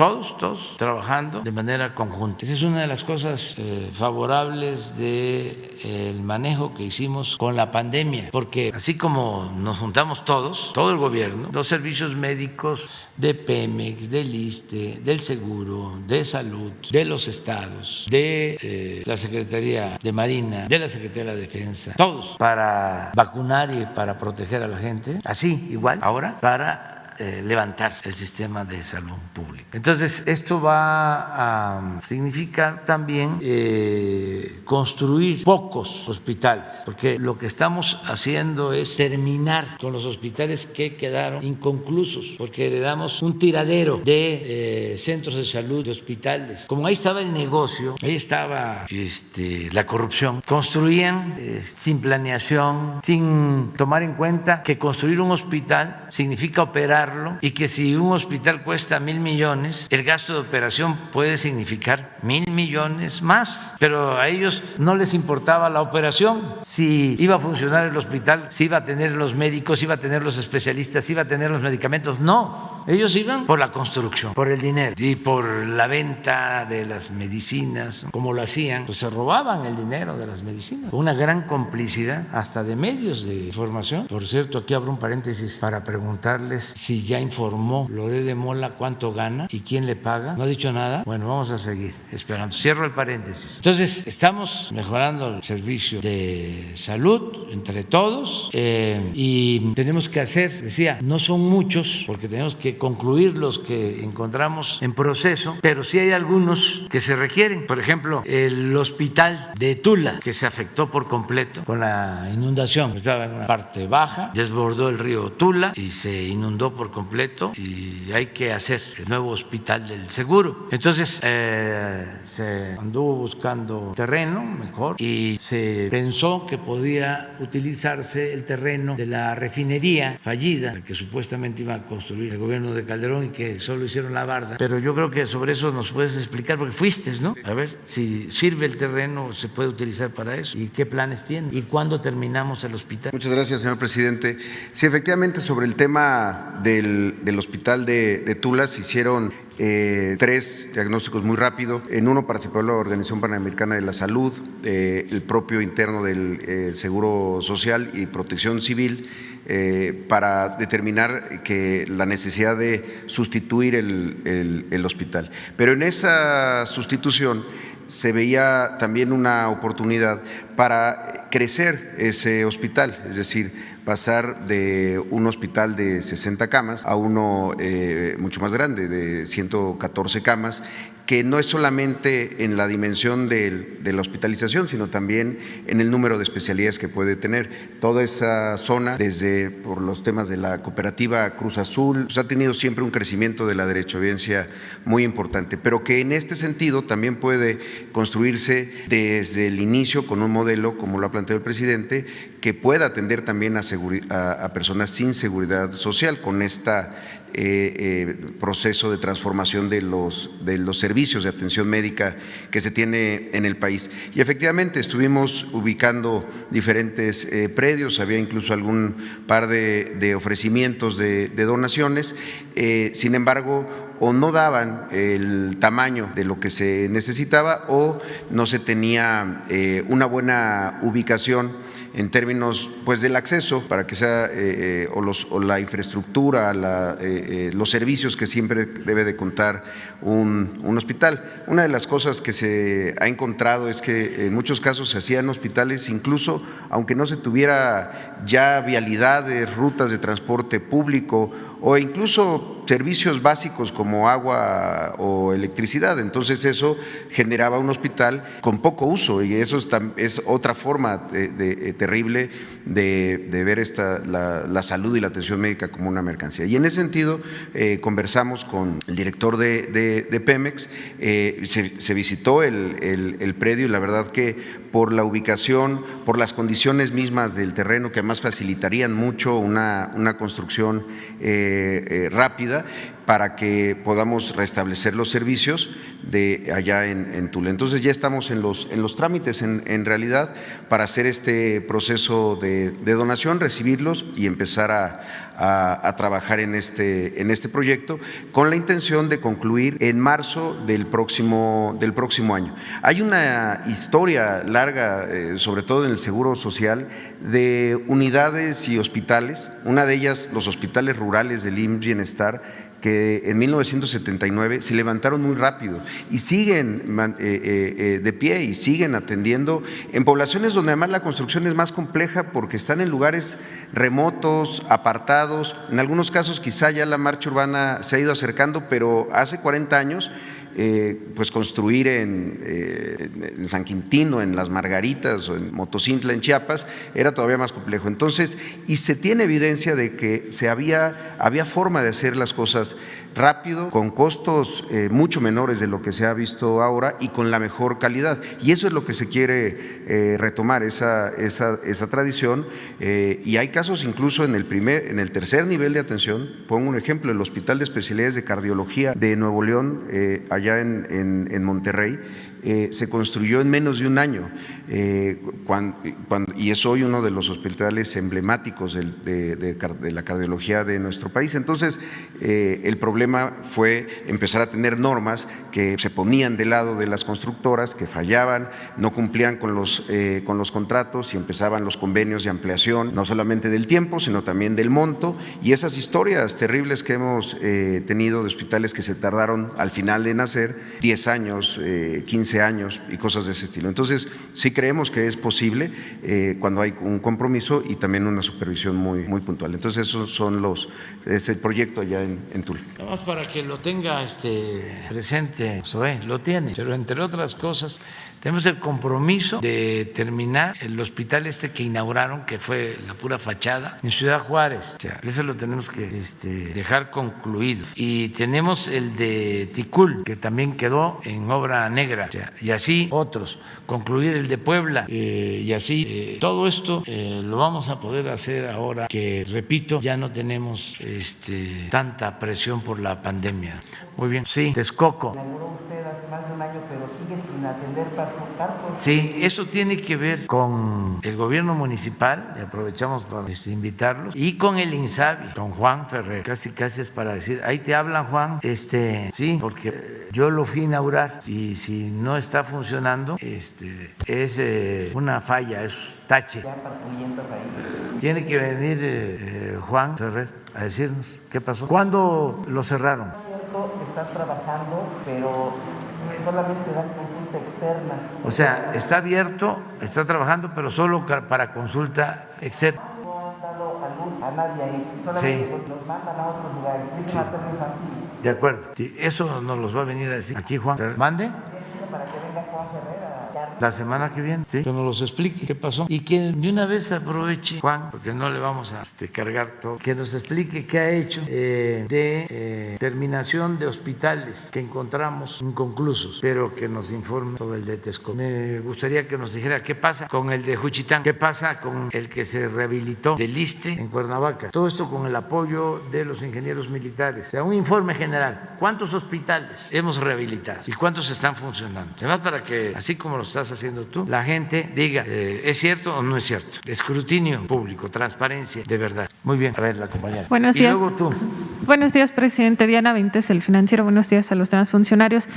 trabajando de manera conjunta. Esa es una de las cosas favorables del manejo que hicimos con la pandemia, porque así como nos juntamos todos, todo el gobierno, los servicios médicos de Pemex, del ISSSTE, del Seguro, de Salud, de los estados, de la Secretaría de Marina, de la Secretaría de la Defensa, todos para vacunar y para proteger a la gente, así igual ahora para levantar el sistema de salud pública. Entonces, esto va a significar también construir pocos hospitales, porque lo que estamos haciendo es terminar con los hospitales que quedaron inconclusos, porque le damos un tiradero de centros de salud, de hospitales. Como ahí estaba el negocio, ahí estaba la corrupción, construían sin planeación, sin tomar en cuenta que construir un hospital significa operarlo y que si un hospital cuesta 1,000 millones, el gasto de operación puede significar 1,000 millones más, pero a ellos no les importaba la operación, si iba a funcionar el hospital, si iba a tener los médicos, si iba a tener los especialistas, si iba a tener los medicamentos, no, ellos iban por la construcción, por el dinero y por la venta de las medicinas, como lo hacían, pues se robaban el dinero de las medicinas, una gran complicidad hasta de medios de información. Por cierto, aquí abro un paréntesis para preguntarles si ya informó Loret de Mola cuánto gana y quién le paga. ¿No ha dicho nada? Bueno, vamos a seguir esperando. Cierro el paréntesis. Entonces, estamos mejorando el servicio de salud entre todos y tenemos que hacer, decía, no son muchos porque tenemos que concluir los que encontramos en proceso, pero sí hay algunos que se requieren. Por ejemplo, el hospital de Tula, que se afectó por completo con la inundación. Estaba en una parte baja, desbordó el río Tula y se inundó por completo y hay que hacer el nuevo hospital del seguro. Entonces se anduvo buscando terreno mejor y se pensó que podía utilizarse el terreno de la refinería fallida que supuestamente iba a construir el gobierno de Calderón y que solo hicieron la barda. Pero yo creo que sobre eso nos puedes explicar porque fuiste, ¿no? A ver si sirve el terreno, se puede utilizar para eso y qué planes tiene y cuándo terminamos el hospital. Muchas gracias, señor presidente. Sí, efectivamente, sobre el tema del hospital de Tula se hicieron 3 diagnósticos muy rápido. En uno participó la Organización Panamericana de la Salud, el propio interno del Seguro Social y Protección Civil, para determinar que la necesidad de sustituir el hospital. Pero en esa sustitución se veía también una oportunidad para crecer ese hospital, es decir, pasar de un hospital de 60 camas a uno mucho más grande, de 114 camas, que no es solamente en la dimensión de la hospitalización, sino también en el número de especialidades que puede tener. Toda esa zona, desde por los temas de la cooperativa Cruz Azul, pues ha tenido siempre un crecimiento de la derechohabiencia muy importante, pero que en este sentido también puede construirse desde el inicio con un modelo, como lo ha planteado el presidente, que pueda atender también a personas sin seguridad social con este proceso de transformación de los servicios de atención médica que se tiene en el país. Y efectivamente estuvimos ubicando diferentes predios, había incluso algún par de ofrecimientos de donaciones, sin embargo, o no daban el tamaño de lo que se necesitaba o no se tenía una buena ubicación en términos pues del acceso para que sea o la infraestructura, los servicios que siempre debe de contar un hospital. Una de las cosas que se ha encontrado es que en muchos casos se hacían hospitales incluso aunque no se tuviera ya vialidades, rutas de transporte público o incluso servicios básicos como agua o electricidad. Entonces eso generaba un hospital con poco uso y eso es otra forma terrible de ver la salud y la atención médica como una mercancía. Y en ese sentido conversamos con el director de Pemex, se visitó el predio y la verdad que por la ubicación, por las condiciones mismas del terreno que además facilitarían mucho una construcción rápida para que podamos restablecer los servicios de allá en Tula. Entonces ya estamos en los trámites en realidad para hacer este proceso de donación, recibirlos y empezar a trabajar en este proyecto con la intención de concluir en marzo del próximo año. Hay una historia larga, sobre todo en el Seguro Social, de unidades y hospitales, una de ellas los hospitales rurales del IMSS Bienestar, que en 1979 se levantaron muy rápido y siguen de pie y siguen atendiendo en poblaciones donde además la construcción es más compleja porque están en lugares remotos, apartados. En algunos casos quizá ya la marcha urbana se ha ido acercando, pero hace 40 años pues construir en San Quintino, en Las Margaritas o en Motocintla, en Chiapas, era todavía más complejo. Entonces, y se tiene evidencia de que había forma de hacer las cosas rápido, con costos mucho menores de lo que se ha visto ahora y con la mejor calidad. Y eso es lo que se quiere retomar, esa tradición. Y hay casos incluso en el tercer nivel de atención. Pongo un ejemplo: el Hospital de Especialidades de Cardiología de Nuevo León, allá en Monterrey, se construyó en menos de un año y es hoy uno de los hospitales emblemáticos de la cardiología de nuestro país. Entonces, el problema fue empezar a tener normas que se ponían del lado de las constructoras, que fallaban, no cumplían con los contratos y empezaban los convenios de ampliación, no solamente del tiempo, sino también del monto, y esas historias terribles que hemos tenido de hospitales que se tardaron al final en hacer 10 años, 15 años y cosas de ese estilo. Entonces, sí creemos que es posible cuando hay un compromiso y también una supervisión muy puntual. Entonces, esos es el proyecto allá en Tula. Nada más para que lo tenga presente, Zoé, lo tiene, pero entre otras cosas, tenemos el compromiso de terminar el hospital que inauguraron, que fue la pura fachada, en Ciudad Juárez. O sea, eso lo tenemos que dejar concluido. Y tenemos el de Ticul, que también quedó en obra negra. O sea, y así otros, concluir el de Puebla, y así todo esto lo vamos a poder hacer ahora que, repito, ya no tenemos tanta presión por la pandemia. Muy bien. Sí, Texcoco. Inauguró usted hace más de un año, pero sigue sin atender casos. Sí, eso tiene que ver con el gobierno municipal, y aprovechamos para invitarlos, y con el INSABI, con Juan Ferrer. Casi es para decir, ahí te hablan, Juan, sí, porque yo lo fui a inaugurar y si no está funcionando, es una falla, es tache. Tiene que venir Juan Ferrer a decirnos qué pasó. ¿Cuándo lo cerraron? Están trabajando, pero solamente dan consulta externa. O sea, está abierto, está trabajando, pero solo para consulta externa. No han dado a luz a nadie ahí, solamente los mandan a otros lugares. Sí. De acuerdo, sí, eso nos los va a venir a decir aquí Juan. ¿Mande? Para que venga Juan Ferrer. La semana que viene, sí, que nos los explique qué pasó. Y que de una vez aproveche, Juan, porque no le vamos a cargar todo, que nos explique qué ha hecho de terminación de hospitales que encontramos inconclusos, pero que nos informe sobre el de Texcoco. Me gustaría que nos dijera qué pasa con el de Juchitán, qué pasa con el que se rehabilitó del ISSSTE en Cuernavaca. Todo esto con el apoyo de los ingenieros militares. O sea, un informe general. ¿Cuántos hospitales hemos rehabilitado y cuántos están funcionando? Además, para que, así como lo estás haciendo tú, la gente diga, ¿es cierto o no es cierto? Escrutinio público, transparencia, de verdad. Muy bien. A ver, la compañera. Buenos días. Y luego tú. Buenos días, presidente. Diana Vintes, El Financiero. Buenos días a los demás funcionarios.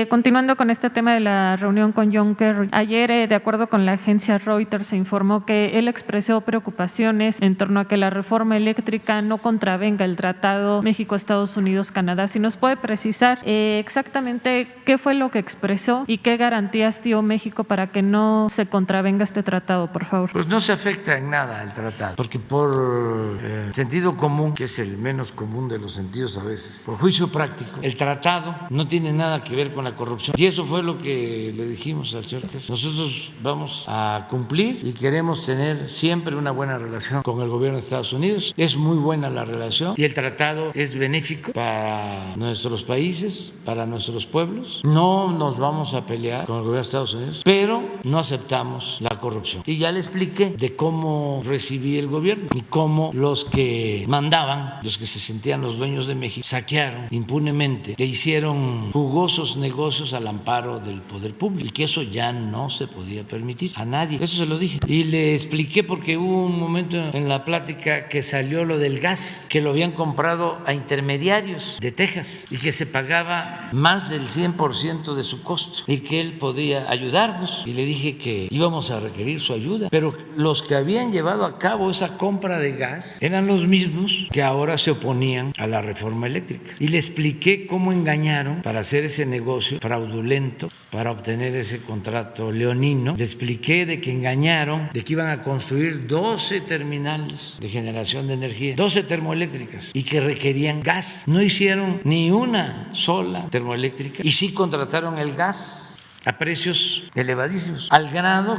Continuando con este tema de la reunión con John Kerry. Ayer, de acuerdo con la agencia Reuters, se informó que él expresó preocupaciones en torno a que la reforma eléctrica no contravenga el Tratado México-Estados Unidos-Canadá. Si nos puede precisar exactamente qué fue lo que expresó y qué garantías dio México para que no se contravenga este tratado, por favor. Pues no se afecta en nada el tratado, porque por sentido común, que es el menos común de los sentidos a veces, por juicio práctico, el tratado no tiene nada que ver con la corrupción. Y eso fue lo que le dijimos al señor Kerry. Nosotros vamos a cumplir y queremos tener siempre una buena relación con el gobierno de Estados Unidos. Es muy buena la relación y el tratado es benéfico para nuestros países, para nuestros pueblos. No nos vamos a pelear con el gobierno de Estados Unidos, pero no aceptamos la corrupción. Y ya le expliqué de cómo recibí el gobierno y cómo los que mandaban, los que se sentían los dueños de México, saquearon impunemente, que hicieron jugosos negocios al amparo del poder público y que eso ya no se podía permitir a nadie. Eso se lo dije. Y le expliqué porque hubo un momento en la plática que salió lo del gas, que lo habían comprado a intermediarios de Texas y que se pagaba más del 100% de su costo y que él podía ayudarnos. Y le dije que íbamos a requerir su ayuda, pero los que habían llevado a cabo esa compra de gas eran los los mismos que ahora se oponían a la reforma eléctrica. Y le expliqué cómo engañaron para hacer ese negocio fraudulento, para obtener ese contrato leonino. Le expliqué de que engañaron, de que iban a construir 12 terminales de generación de energía, 12 termoeléctricas, y que requerían gas. No hicieron ni una sola termoeléctrica y sí contrataron el gas a precios elevadísimos, al grado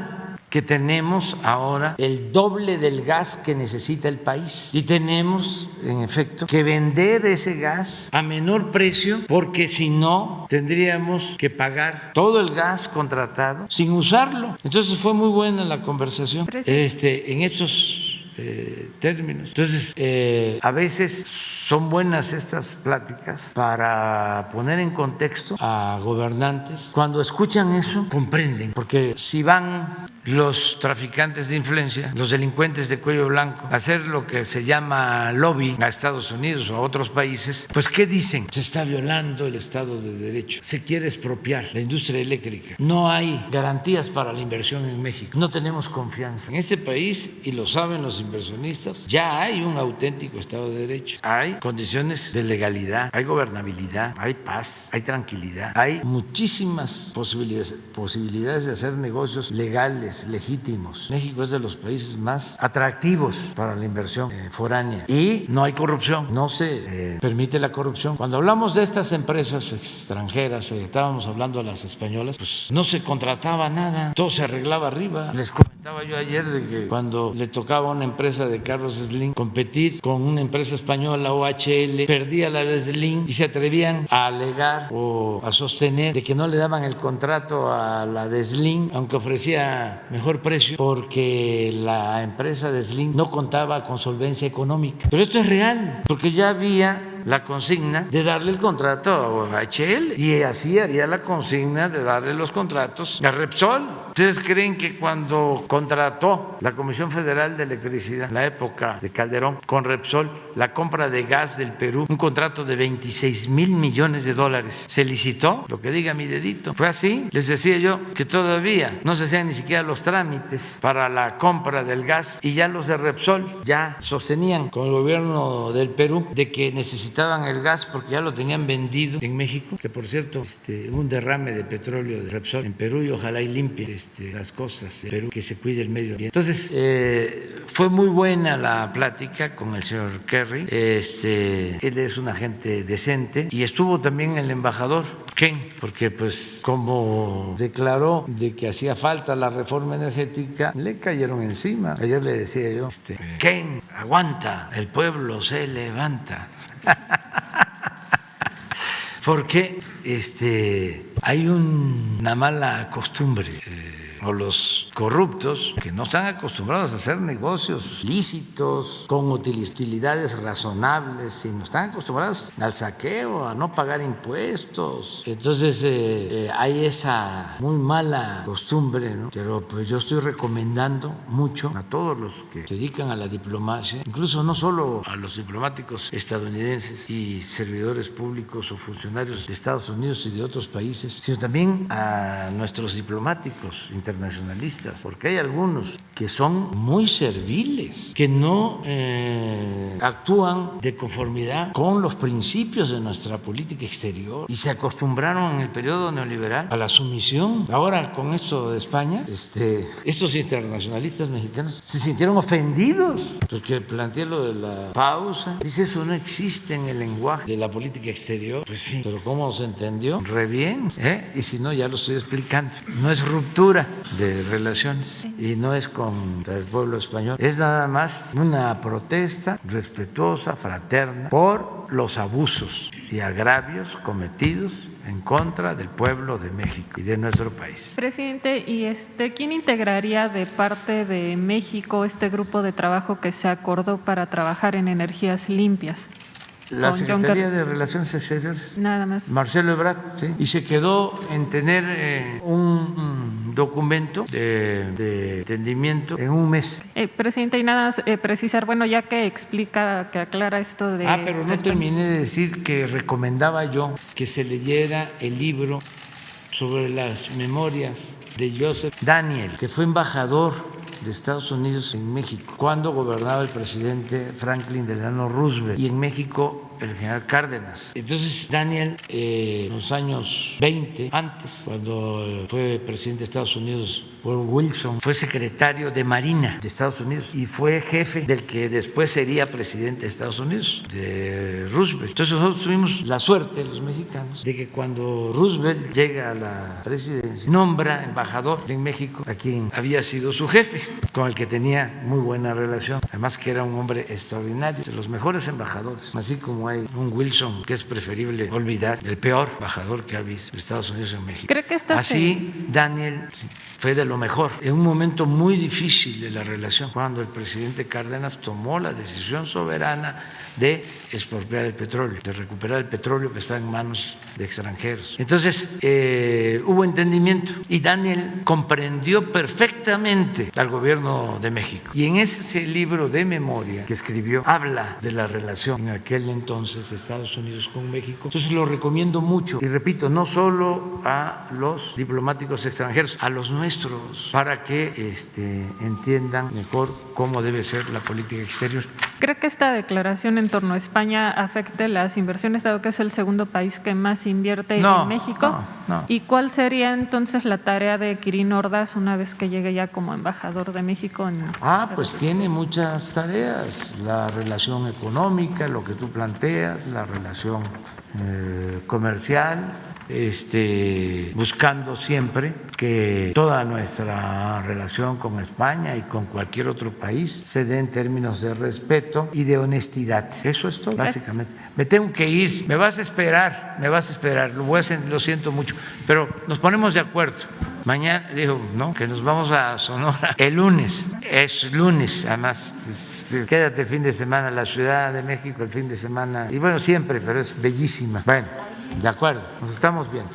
que tenemos ahora el doble del gas que necesita el país y tenemos, en efecto, que vender ese gas a menor precio porque si no tendríamos que pagar todo el gas contratado sin usarlo. Entonces fue muy buena la conversación en estos términos. Entonces, a veces son buenas estas pláticas para poner en contexto a gobernantes. Cuando escuchan eso, comprenden, porque si van los traficantes de influencia, los delincuentes de cuello blanco, a hacer lo que se llama lobby a Estados Unidos o a otros países, pues ¿qué dicen? Se está violando el Estado de Derecho, se quiere expropiar la industria eléctrica, no hay garantías para la inversión en México, no tenemos confianza. En este país, y lo saben los inversionistas, ya hay un auténtico Estado de Derecho, hay condiciones de legalidad, hay gobernabilidad, hay paz, hay tranquilidad, hay muchísimas posibilidades de hacer negocios legales, legítimos. México es de los países más atractivos para la inversión foránea y no hay corrupción, no se permite la corrupción. Cuando hablamos de estas empresas extranjeras, estábamos hablando de las españolas, pues no se contrataba nada, todo se arreglaba arriba. Les comentaba yo ayer de que cuando le tocaba a una empresa de Carlos Slim competir con una empresa española, OHL, perdía la de Slim y se atrevían a alegar o a sostener de que no le daban el contrato a la de Slim, aunque ofrecía mejor precio, porque la empresa de Slim no contaba con solvencia económica. Pero esto es real, porque ya había la consigna de darle el contrato a OHL y así había la consigna de darle los contratos a Repsol. ¿Ustedes creen que cuando contrató la Comisión Federal de Electricidad, en la época de Calderón, con Repsol, la compra de gas del Perú, un contrato de 26,000 millones de dólares, se licitó? Lo que diga mi dedito. Fue así. Les decía yo que todavía no se hacían ni siquiera los trámites para la compra del gas y ya los de Repsol ya sostenían con el gobierno del Perú de que necesitaban el gas porque ya lo tenían vendido en México, que por cierto hubo un derrame de petróleo de Repsol en Perú y ojalá y limpie las costas de Perú, que se cuide el medio ambiente. Entonces fue muy buena la plática con el señor Kerry. Él es una gente decente y estuvo también el embajador Ken, porque pues como declaró de que hacía falta la reforma energética, le cayeron encima. Ayer le decía yo, Ken, aguanta, el pueblo se levanta. Porque hay una mala costumbre. O los corruptos que no están acostumbrados a hacer negocios lícitos con utilidades razonables, sino están acostumbrados al saqueo, a no pagar impuestos. Entonces hay esa muy mala costumbre, ¿no? Pero pues yo estoy recomendando mucho a todos los que se dedican a la diplomacia, incluso no solo a los diplomáticos estadounidenses y servidores públicos o funcionarios de Estados Unidos y de otros países, sino también a nuestros diplomáticos internacionalistas, porque hay algunos que son muy serviles, que no actúan de conformidad con los principios de nuestra política exterior y se acostumbraron en el periodo neoliberal a la sumisión. Ahora con esto de España, estos internacionalistas mexicanos se sintieron ofendidos porque planteé lo de la pausa. Dice, eso no existe en el lenguaje de la política exterior. Pues sí, pero ¿cómo se entendió? Re bien, y si no, ya lo estoy explicando. No es ruptura de relaciones y no es contra el pueblo español, es nada más una protesta respetuosa, fraterna, por los abusos y agravios cometidos en contra del pueblo de México y de nuestro país. Presidente, ¿y quién integraría de parte de México este grupo de trabajo que se acordó para trabajar en energías limpias? La Secretaría de Relaciones Exteriores. Nada más. Marcelo Ebrard, sí. Y se quedó en tener un documento de entendimiento en un mes. Presidente, y nada más precisar, bueno, ya que explica, que aclara esto de... pero no terminé de decir que recomendaba yo que se leyera el libro sobre las memorias de Joseph Daniel, que fue embajador de Estados Unidos en México cuando gobernaba el presidente Franklin Delano Roosevelt y en México el general Cárdenas. Entonces Daniel, en los años 20, antes, cuando fue presidente de Estados Unidos Woodrow Wilson, fue secretario de Marina de Estados Unidos y fue jefe del que después sería presidente de Estados Unidos, de Roosevelt. Entonces nosotros tuvimos la suerte, los mexicanos, de que cuando Roosevelt llega a la presidencia, nombra embajador en México a quien había sido su jefe, con el que tenía muy buena relación, además que era un hombre extraordinario, de los mejores embajadores, así como hay un Wilson que es preferible olvidar, el peor embajador que ha visto Estados Unidos en México. ¿Cree que así Daniel fue de lo mejor en un momento muy difícil de la relación, cuando el presidente Cárdenas tomó la decisión soberana de expropiar el petróleo, de recuperar el petróleo que está en manos de extranjeros. Entonces hubo entendimiento y Daniel comprendió perfectamente al gobierno de México. Y en ese libro de memoria que escribió habla de la relación en aquel entonces de Estados Unidos con México. Entonces lo recomiendo mucho y repito, no solo a los diplomáticos extranjeros, a los nuestros, para que entiendan mejor cómo debe ser la política exterior. ¿Cree que esta declaración en torno a España afecte las inversiones, dado que es el segundo país que más invierte en México? No. ¿Y cuál sería entonces la tarea de Quirino Ordaz una vez que llegue ya como embajador de México? Pues tiene muchas tareas, la relación económica, lo que tú planteas, la relación comercial, buscando siempre que toda nuestra relación con España y con cualquier otro país se dé en términos de respeto y de honestidad. Eso es todo, básicamente. Me tengo que ir, me vas a esperar, lo siento mucho, pero nos ponemos de acuerdo. Mañana, que nos vamos a Sonora el lunes, es lunes, además, quédate el fin de semana, la Ciudad de México el fin de semana, y bueno, siempre, pero es bellísima. Bueno, de acuerdo, nos estamos viendo.